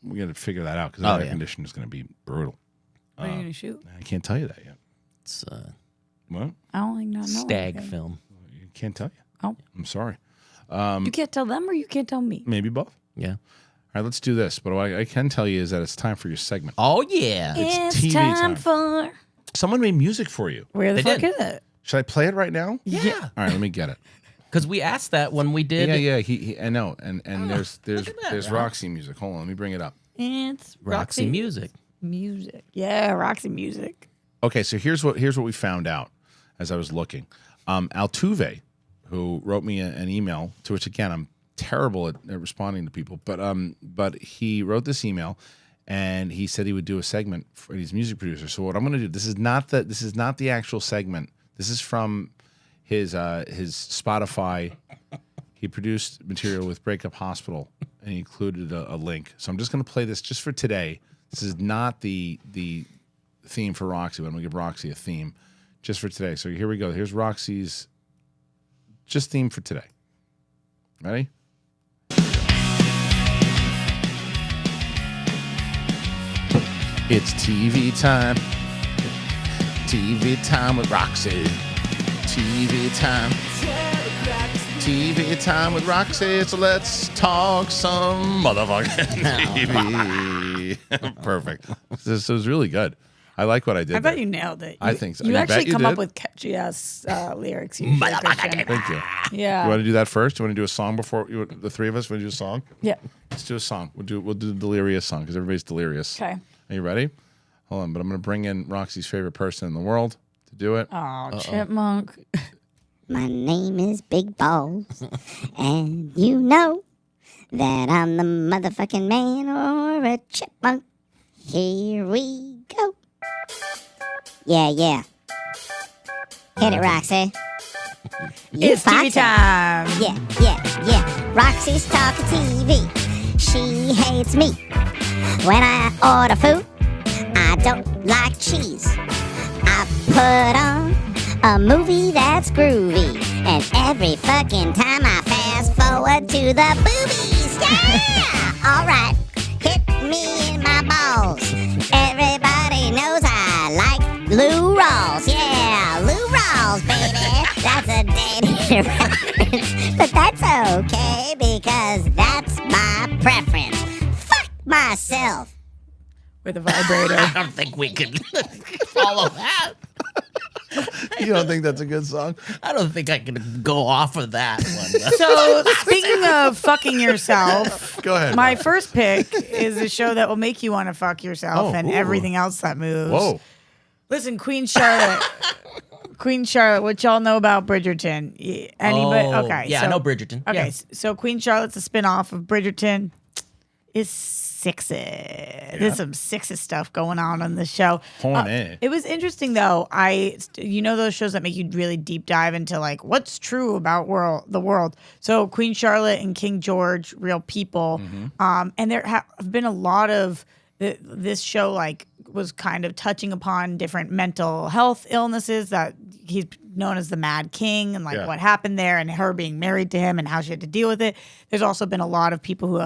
We got to figure that out because the air conditioner is going to be brutal. What are you going to shoot? I can't tell you that yet. It's What? I don't like not know. stag anything. film. I can't tell you. Oh. I'm sorry. You can't tell them or you can't tell me. Maybe both. Yeah. All right, let's do this. But what I can tell you is that it's time for your segment. Oh yeah. It's It's TV time time. for... Someone made music for you. Where the They fuck did. is it? Should I play it right now? Yeah. All right, let me get it. Because we asked that when we did. Yeah. He I know. And there's look at that, there's Rob. Roxy music. Hold on, let me bring it up. It's Roxy Music. Music. Yeah, Roxy Music. Okay, so here's what we found out as I was looking. Altuve, who wrote me an email, to which again I'm terrible at responding to people, but he wrote this email and he said he would do a segment for his music producer. So what I'm going to do, this is not the actual segment. This is from his Spotify. He produced material with Breakup Hospital and he included a link. So I'm just going to play this just for today. This is not the theme for Roxy. When we give Roxy a theme, just for today. So here we go. Here's Roxy's just theme for today. Ready? It's TV time. TV time with Roxy. TV time. TV time with Roxy. So let's talk some motherfucking TV. Perfect. This was really good. I like what I did. I bet you nailed it. I think so. You actually come did? up with catchy ass lyrics. Usually, Kristian. Thank you. Yeah. You want to do that first? You want to do a song before the three of us? Want to do a song? Yeah. Let's do a song. We'll do the delirious song because everybody's delirious. Okay. Are you ready? Hold on, but I'm going to bring in Roxy's favorite person in the world to do it. Oh, chipmunk. My name is Big Balls, and you know that I'm the motherfucking man or a chipmunk. Here we go. Yeah. Hit it, Roxy. It's TV time. Yeah. Roxy's talking TV. She hates me. When I order food, I don't like cheese. I put on a movie that's groovy, and every fucking time I fast forward to the boobies. Yeah! Alright, hit me in my balls. Everybody knows I like Lou Rawls. Yeah, Lou Rawls, baby. That's a dated reference, but that's okay because that's my preference. Fuck myself. With a vibrator. I don't think we can follow that. You don't think that's a good song? I don't think I can go off of that one. So, speaking of fucking yourself, Go ahead. my first pick is a show that will make you want to fuck yourself and ooh. everything else that moves. Whoa. Listen, Queen Charlotte. Queen Charlotte, what y'all know about Bridgerton? Anybody? Oh, Okay. yeah, so, I know Bridgerton. Okay, Yeah. so Queen Charlotte's a spinoff of Bridgerton. Is sexy. There's some sexy stuff going on this show. Horny. It was interesting though. You know those shows that make you really deep dive into like what's true about the world. So Queen Charlotte and King George, real people. And there have been a lot of this show like was kind of touching upon different mental health illnesses that he's known as the Mad King and like what happened there and her being married to him and how she had to deal with it. There's also been a lot of people who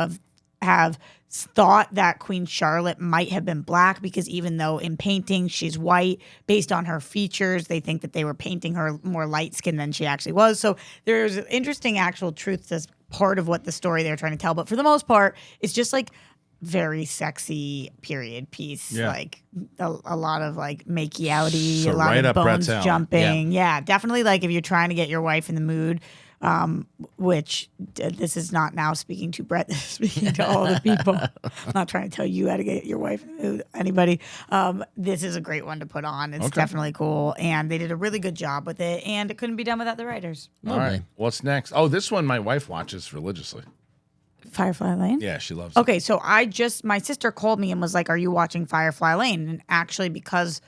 have thought that Queen Charlotte might have been black because even though in painting she's white, based on her features, they think that they were painting her more light skinned than she actually was. So there's interesting actual truth that's part of what the story they're trying to tell. But for the most part, it's just like very sexy period piece. Yeah. Like a lot of like makey outy, So a lot right of up Brett's bones alley. jumping. Yeah, definitely like if you're trying to get your wife in the mood. Which this is not now speaking to Brett, this is speaking to all the people. I'm not trying to tell you how to get your wife, anybody. This is a great one to put on. It's definitely cool. And they did a really good job with it. And it couldn't be done without the writers. All right. What's next? Oh, this one my wife watches religiously. Firefly Lane? Yeah, she loves it. Okay, so my sister called me and was like, are you watching Firefly Lane? And actually, because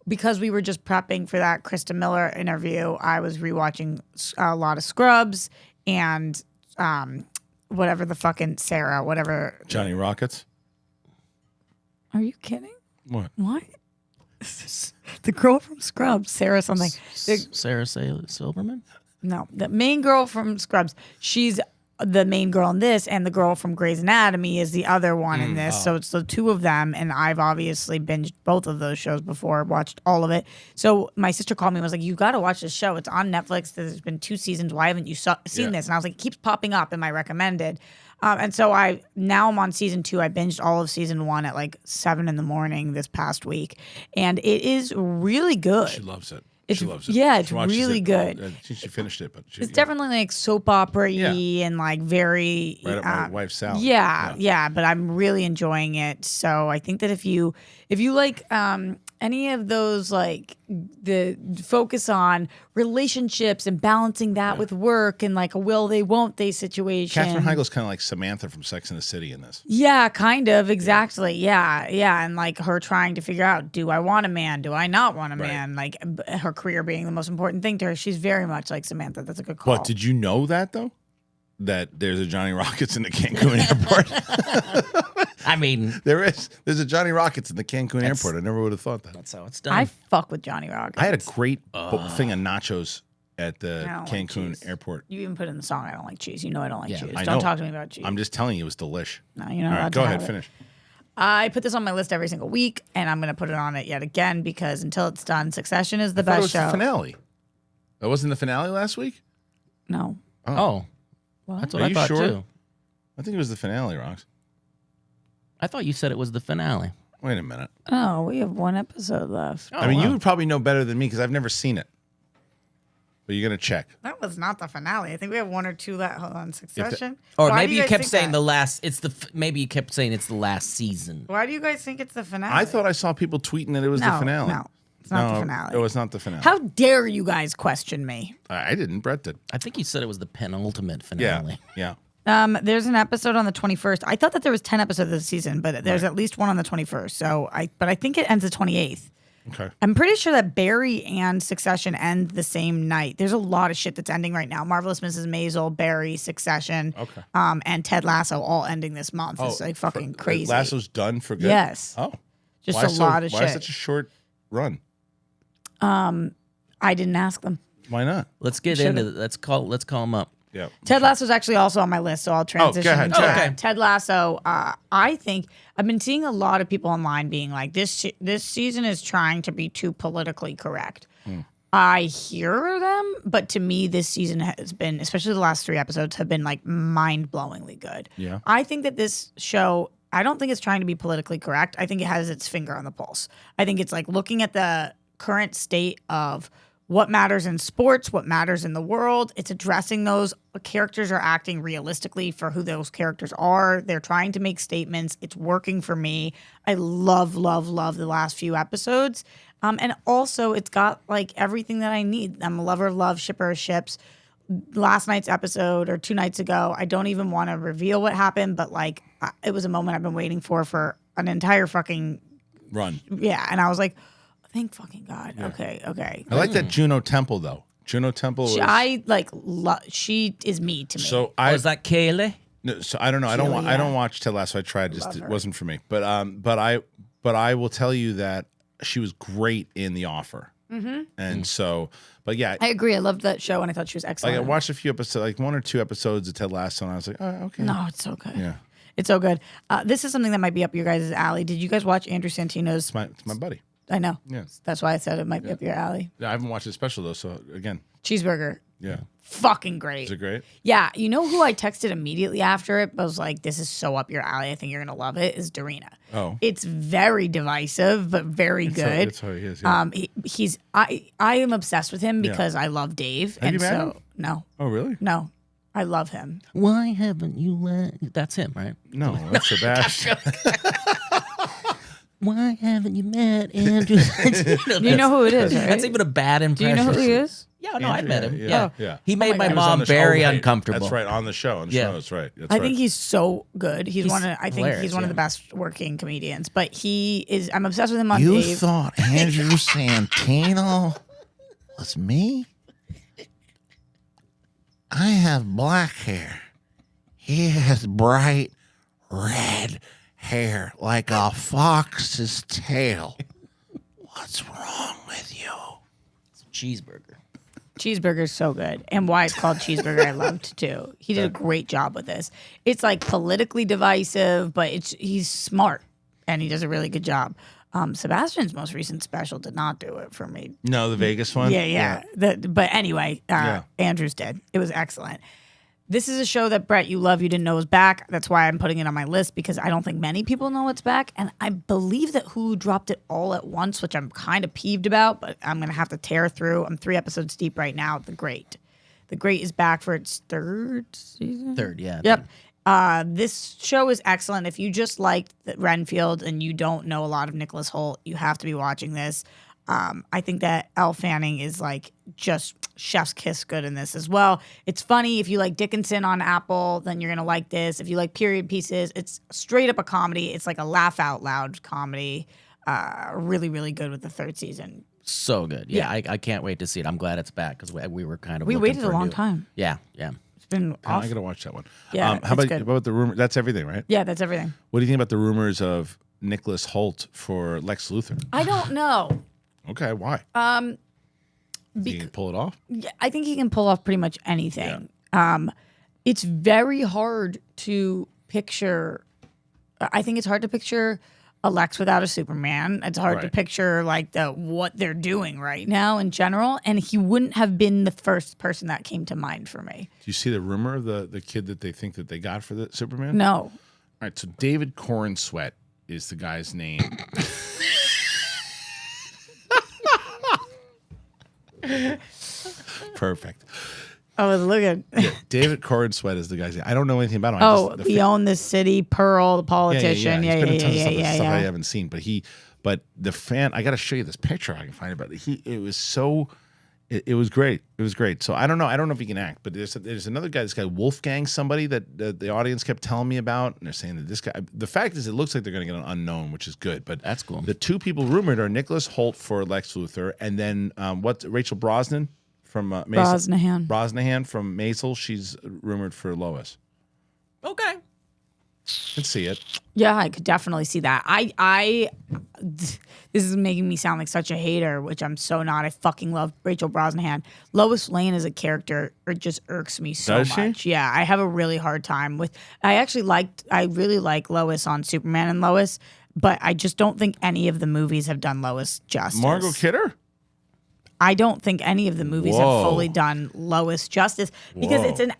we were just prepping for that Krista Miller interview, I was rewatching a lot of Scrubs and whatever the fucking Sarah, whatever. Johnny Rockets. Are you kidding? What? What? The girl from Scrubs, Sarah something. Sarah Silverman? No, the main girl from Scrubs. She's the main girl in this, and the girl from Grey's Anatomy is the other one in this. So it's the two of them, and I've obviously binged both of those shows before, watched all of it. So my sister called me and was like, you got to watch this show. It's on Netflix. There's been 2 seasons. Why haven't you seen this? And I was like, it keeps popping up in my recommended. And so I'm on season 2. I binged all of season 1 at like 7 a.m. this past week, and it is really good. She loves it. It's, she loves it. Yeah, it's She watches really it. good. She finished it, but It's definitely like soap opera-y and like very right up my wife's salad. Yeah, but I'm really enjoying it. So I think that if you like any of those, like the focus on relationships and balancing that with work and like a will they won't they situation. Katherine Heigl's kind of like Samantha from Sex and the City in this. Yeah, kind of, exactly. Yeah, and like her trying to figure out, do I want a man? Do I not want a man? Like her career being the most important thing to her. She's very much like Samantha. That's a good call. What, did you know that though? That there's a Johnny Rockets in the Cancun airport? I mean, There's a Johnny Rockets in the Cancun airport. I never would have thought that. that's how it's done. I fuck with Johnny Rockets. I had a great thing of nachos at the I don't like Cancun cheese. airport. You even put in the song, I don't like cheese. You know I don't like cheese. I Don't know. talk to me about cheese. I'm just telling you, it was delish. No, you're not All allowed right, to go have ahead, it. finish. I put this on my list every single week, and I'm going to put it on it yet again because until it's done, Succession is the I thought it best was show. the finale. That wasn't the finale last week? No. oh, What? that's what Are I you thought sure? too. I think it was the finale, Rox. I thought you said it was the finale. Wait a minute. Oh, we have one episode left. Oh, I mean, wow. you would probably know better than me because I've never seen it. But you're going to check. That was not the finale. I think we have one or two left on Succession. Or Why do maybe you guys kept think saying that? the last. It's the. Maybe you kept saying it's the last season. Why do you guys think it's the finale? I thought I saw people tweeting that it was the No, finale. no, it's not the finale. It was not the finale. How dare you guys question me? I didn't. Brett did. I think you said it was the penultimate Yeah. finale. Yeah. There's an episode on the 21st. I thought that there was 10 episodes this season, but there's at least one on the 21st. So I think it ends the 28th. Okay. I'm pretty sure that Barry and Succession end the same night. There's a lot of shit that's ending right now. Marvelous Mrs. Maisel, Barry, Succession, Okay. And Ted Lasso all ending this month. It's like fucking crazy. Lasso's done for good? Yes. Oh. Just Why a so- lot of Why shit. such a short run? I didn't ask them. Why not? Let's get into. Let's call them up. Yeah. Ted Lasso's actually also on my list, so I'll transition ahead. into Oh, that. okay. Ted Lasso. I think I've been seeing a lot of people online being like, this season is trying to be too politically correct. I hear them, but to me, this season has been, especially the last 3 episodes, have been like mind-blowingly good. Yeah. I think that this show, I don't think it's trying to be politically correct. I think it has its finger on the pulse. I think it's like looking at the current state of what matters in sports, what matters in the world. It's addressing those. Characters are acting realistically for who those characters are. They're trying to make statements. It's working for me. I love, love, love the last few episodes. And also, it's got like everything that I need. I'm a lover of love, shipper of ships. Last night's episode or 2 nights ago, I don't even want to reveal what happened, but like it was a moment I've been waiting for an entire fucking Run. yeah. And I was like, thank fucking God. Okay. I like that Juno Temple, though. Juno Temple is... She is me to me. So Oh, is that Kaylee? No, so I don't know. I don't watch Ted Lasso. I tried. Just it wasn't for me. But I will tell you that she was great in The Offer. Mm-hmm. And so, but yeah, I agree. I loved that show and I thought she was excellent. like I watched a few episodes, like 1 or 2 episodes of Ted Lasso, and I was like, oh, okay. No, it's so good. Yeah. It's so good. This is something that might be up your guys' alley. Did you guys watch Andrew Santino's? It's my buddy. I know. Yeah. That's why I said it might be up your alley. I haven't watched the special though, so again, Cheeseburger. yeah. Fucking great. Is it great? Yeah. You know who I texted immediately after it? I was like, this is so up your alley. I think you're going to love it. Is Darina. Oh. It's very divisive, but very good. That's how he is. Yeah. He's I am obsessed with him because I love Dave. Have you met him? No. Oh, really? No. I love him. Why haven't you let? That's him, right? No, that's Sebastian. Why haven't you met Andrew? You know who it is, right? That's even a bad Do impression. you know who he is? Yeah, no, I met him. Yeah. Yeah. He made my He was on mom the show. very Oh, right. uncomfortable. That's right, on the show. On the Yeah. show, that's right. That's I right. think he's so good. He's one of I think hilarious, he's one of yeah. the best working comedians. But he is I'm obsessed with him on You Dave. thought Andrew Santino was me? I have black hair. He has bright red hair like a fox's tail. What's wrong with you? Cheeseburger. Cheeseburger's so good. And why it's called Cheeseburger I loved too. He did a great job with this. It's like politically divisive, but he's smart and he does a really good job. Sebastian's most recent special did not do it for me. No, the Vegas one? Yeah. But anyway, Andrew's dead. It was excellent. This is a show that, Brett, you love, you didn't know was back. That's why I'm putting it on my list, because I don't think many people know it's back. And I believe that Hulu dropped it all at once, which I'm kind of peeved about, but I'm going to have to tear through. I'm 3 episodes deep right now. The Great. The Great is back for its 3rd season? 3rd, yeah. Yep. This show is excellent. If you just liked Renfield and you don't know a lot of Nicholas Hoult, you have to be watching this. I think that Elle Fanning is like just chef's kiss good in this as well. It's funny. If you like Dickinson on Apple, then you're gonna like this. If you like period pieces, it's straight up a comedy. It's like a laugh out loud comedy. Really, really good with the 3rd season. So good. Yeah, I can't wait to see it. I'm glad it's back because we were kind of we looking waited for a long time. Yeah. It's been I gotta watch that one. Yeah, how it's good. about the rumor? That's everything, right? Yeah, that's everything. What do you think about the rumors of Nicholas Hoult for Lex Luthor? I don't know. Okay, why? You can pull it off. Yeah, I think he can pull off pretty much anything. It's very hard to picture. I think it's hard to picture a Lex without a Superman. It's hard to Right. picture like what they're doing right now in general. And he wouldn't have been the first person that came to mind for me. Do you see the rumor of the kid that they think that they got for the Superman? No. All right, so David Corn Sweat is the guy's name. Perfect. Oh, look at. Yeah, David Corn Sweat is the guy's name. I don't know anything about him. Oh, we own this city. Pearl, the politician. He's been in tons of stuff I Yeah. haven't seen, but the fan. I got to show you this picture if I can find it. But it was so. It was great. It was great. So I don't know. I don't know if he can act, but there's another guy. This guy Wolfgang, somebody that the audience kept telling me about, and they're saying that this guy. The fact is, it looks like they're going to get an unknown, which is good. But That's cool. The 2 people rumored are Nicholas Hoult for Lex Luthor, and then Rachel Brosnan from Brosnahan. Brosnahan from Maisel. She's rumored for Lois. Okay. Can see it. Yeah, I could definitely see that. This is making me sound like such a hater, which I'm so not. I fucking love Rachel Brosnahan. Lois Lane as a character just irks me so Does she? much. Yeah, I have a really hard time with. I really like Lois on Superman and Lois, but I just don't think any of the movies have done Lois justice. Margot Kidder. I don't think any of the movies Whoa. have fully done Lois justice because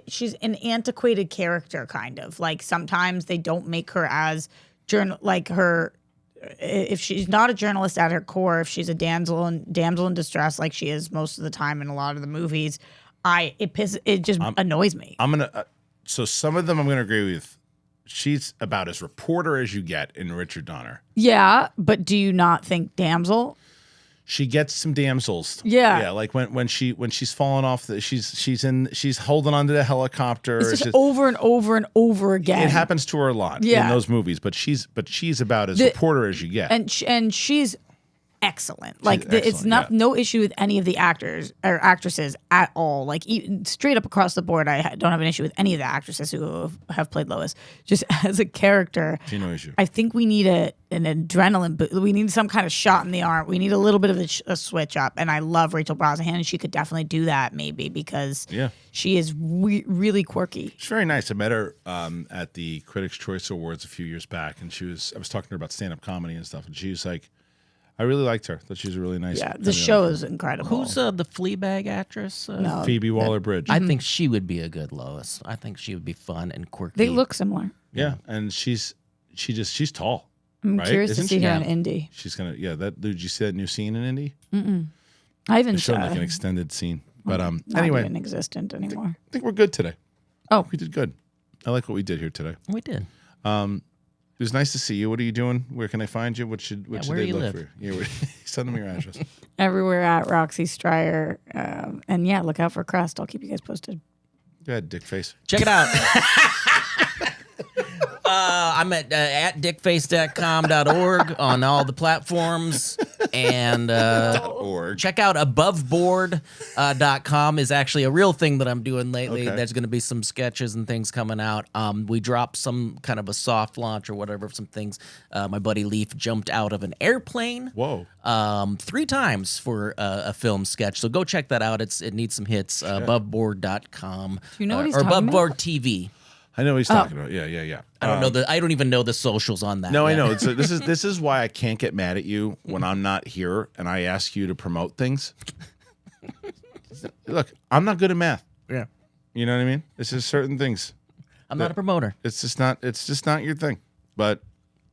she's an antiquated character, kind of. Like sometimes they don't make her as if she's not a journalist at her core, if she's a damsel in distress like she is most of the time in a lot of the movies, it just annoys me. So some of them I'm gonna agree with. She's about as reporter as you get in Richard Donner. Yeah, but do you not think damsel? She gets some damsels. Yeah. Like when she's falling off she's holding onto the helicopter. It's just over and over and over again. It happens to her a lot in those movies, but she's about as reporter as you get. And she's excellent. Like excellent, it's not no issue with any of the actors or actresses at all. Like straight up across the board, I don't have an issue with any of the actresses who have played Lois. Just as a character, no issue. I think we need an adrenaline boost. We need some kind of shot in the arm. We need a little bit of a switch up. And I love Rachel Brosnahan, and she could definitely do that maybe because she is really quirky. She's very nice. I met her at the Critics' Choice Awards a few years back, and I was talking to her about stand-up comedy and stuff, and she was like, I really liked her. Thought she was a really nice. Yeah, the show is incredible. Who's the Fleabag actress? No. Phoebe Waller-Bridge. I think she would be a good Lois. I think she would be fun and quirky. They look similar. Yeah, and she's tall. I'm right? curious Isn't to see she? her in Indy. She's gonna did you see that new scene in Indy? I haven't They showed like an extended scene. But not anyway, even existent anymore. I think we're good today. Oh. We did good. I like what we did here today. We did. It was nice to see you. What are you doing? Where can I find you? What should where they you look live? for? Yeah, send them your address. Everywhere at Roxy Stryer. And yeah, look out for Crest. I'll keep you guys posted. Go ahead, dick face. Check it out. I'm at dickface.com.org on all the platforms. And check out aboveboard.com is actually a real thing that I'm doing lately. Okay. There's going to be some sketches and things coming out. We dropped some kind of a soft launch or whatever, some things. My buddy Leaf jumped out of an airplane. Whoa. 3 times for a film sketch. So go check that out. It needs some hits. Aboveboard.com. Do you know what he's or talking Aboveboard about? TV. I know what he's talking about. Yeah. I don't know I don't even know the socials on that. No, yet. I know. This is why I can't get mad at you when I'm not here and I ask you to promote things. Look, I'm not good at math. Yeah. You know what I mean? It's just certain things. I'm not a promoter. It's just not your thing. But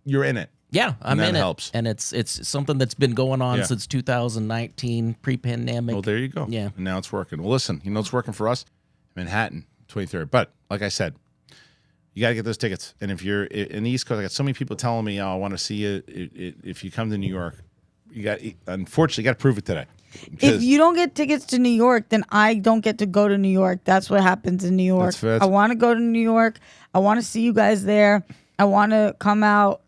you're in it. Yeah, I'm in it. Helps. And it's something that's been going on since 2019, pre-pandemic. Well, there you go. Yeah. And now it's working. Well, listen, you know what's working for us? Manhattan, 23rd. But like I said, you got to get those tickets. And if you're in the East Coast, I got so many people telling me, "Oh, I want to see you." If you come to New York, unfortunately, you got to prove it today. If you don't get tickets to New York, then I don't get to go to New York. That's what happens in New York. I want to go to New York. I want to see you guys there. I want to come out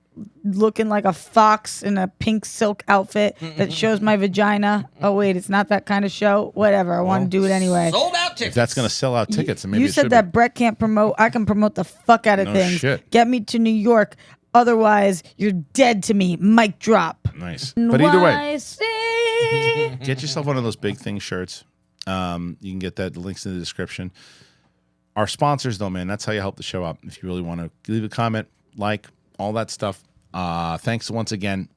looking like a fox in a pink silk outfit that shows my vagina. Oh wait, it's not that kind of show. Whatever. I want to do it anyway. Sold out tickets. If that's going to sell out tickets, then maybe you it said should that be. Brett can't promote. I can promote the fuck out of No things. shit. Get me to New York. Otherwise, you're dead to me. Mic drop. Nice. But either way, way. get yourself one of those big thing shirts. You can get that. The link's in the description. Our sponsors, though, man, that's how you help the show out. If you really want to leave a comment, like, all that stuff. Thanks once again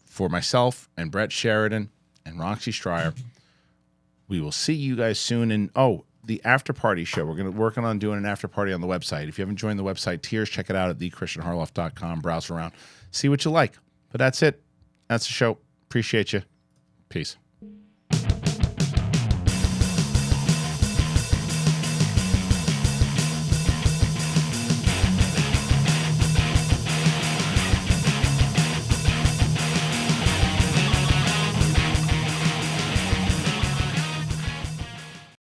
for myself and Brett Sheridan and Roxy Stryer. We will see you guys soon. And the after party show. We're going to working on doing an after party on the website. If you haven't joined the website tiers, check it out at thekristianharloff.com. Browse around, see what you like. But that's it. That's the show. Appreciate you. Peace.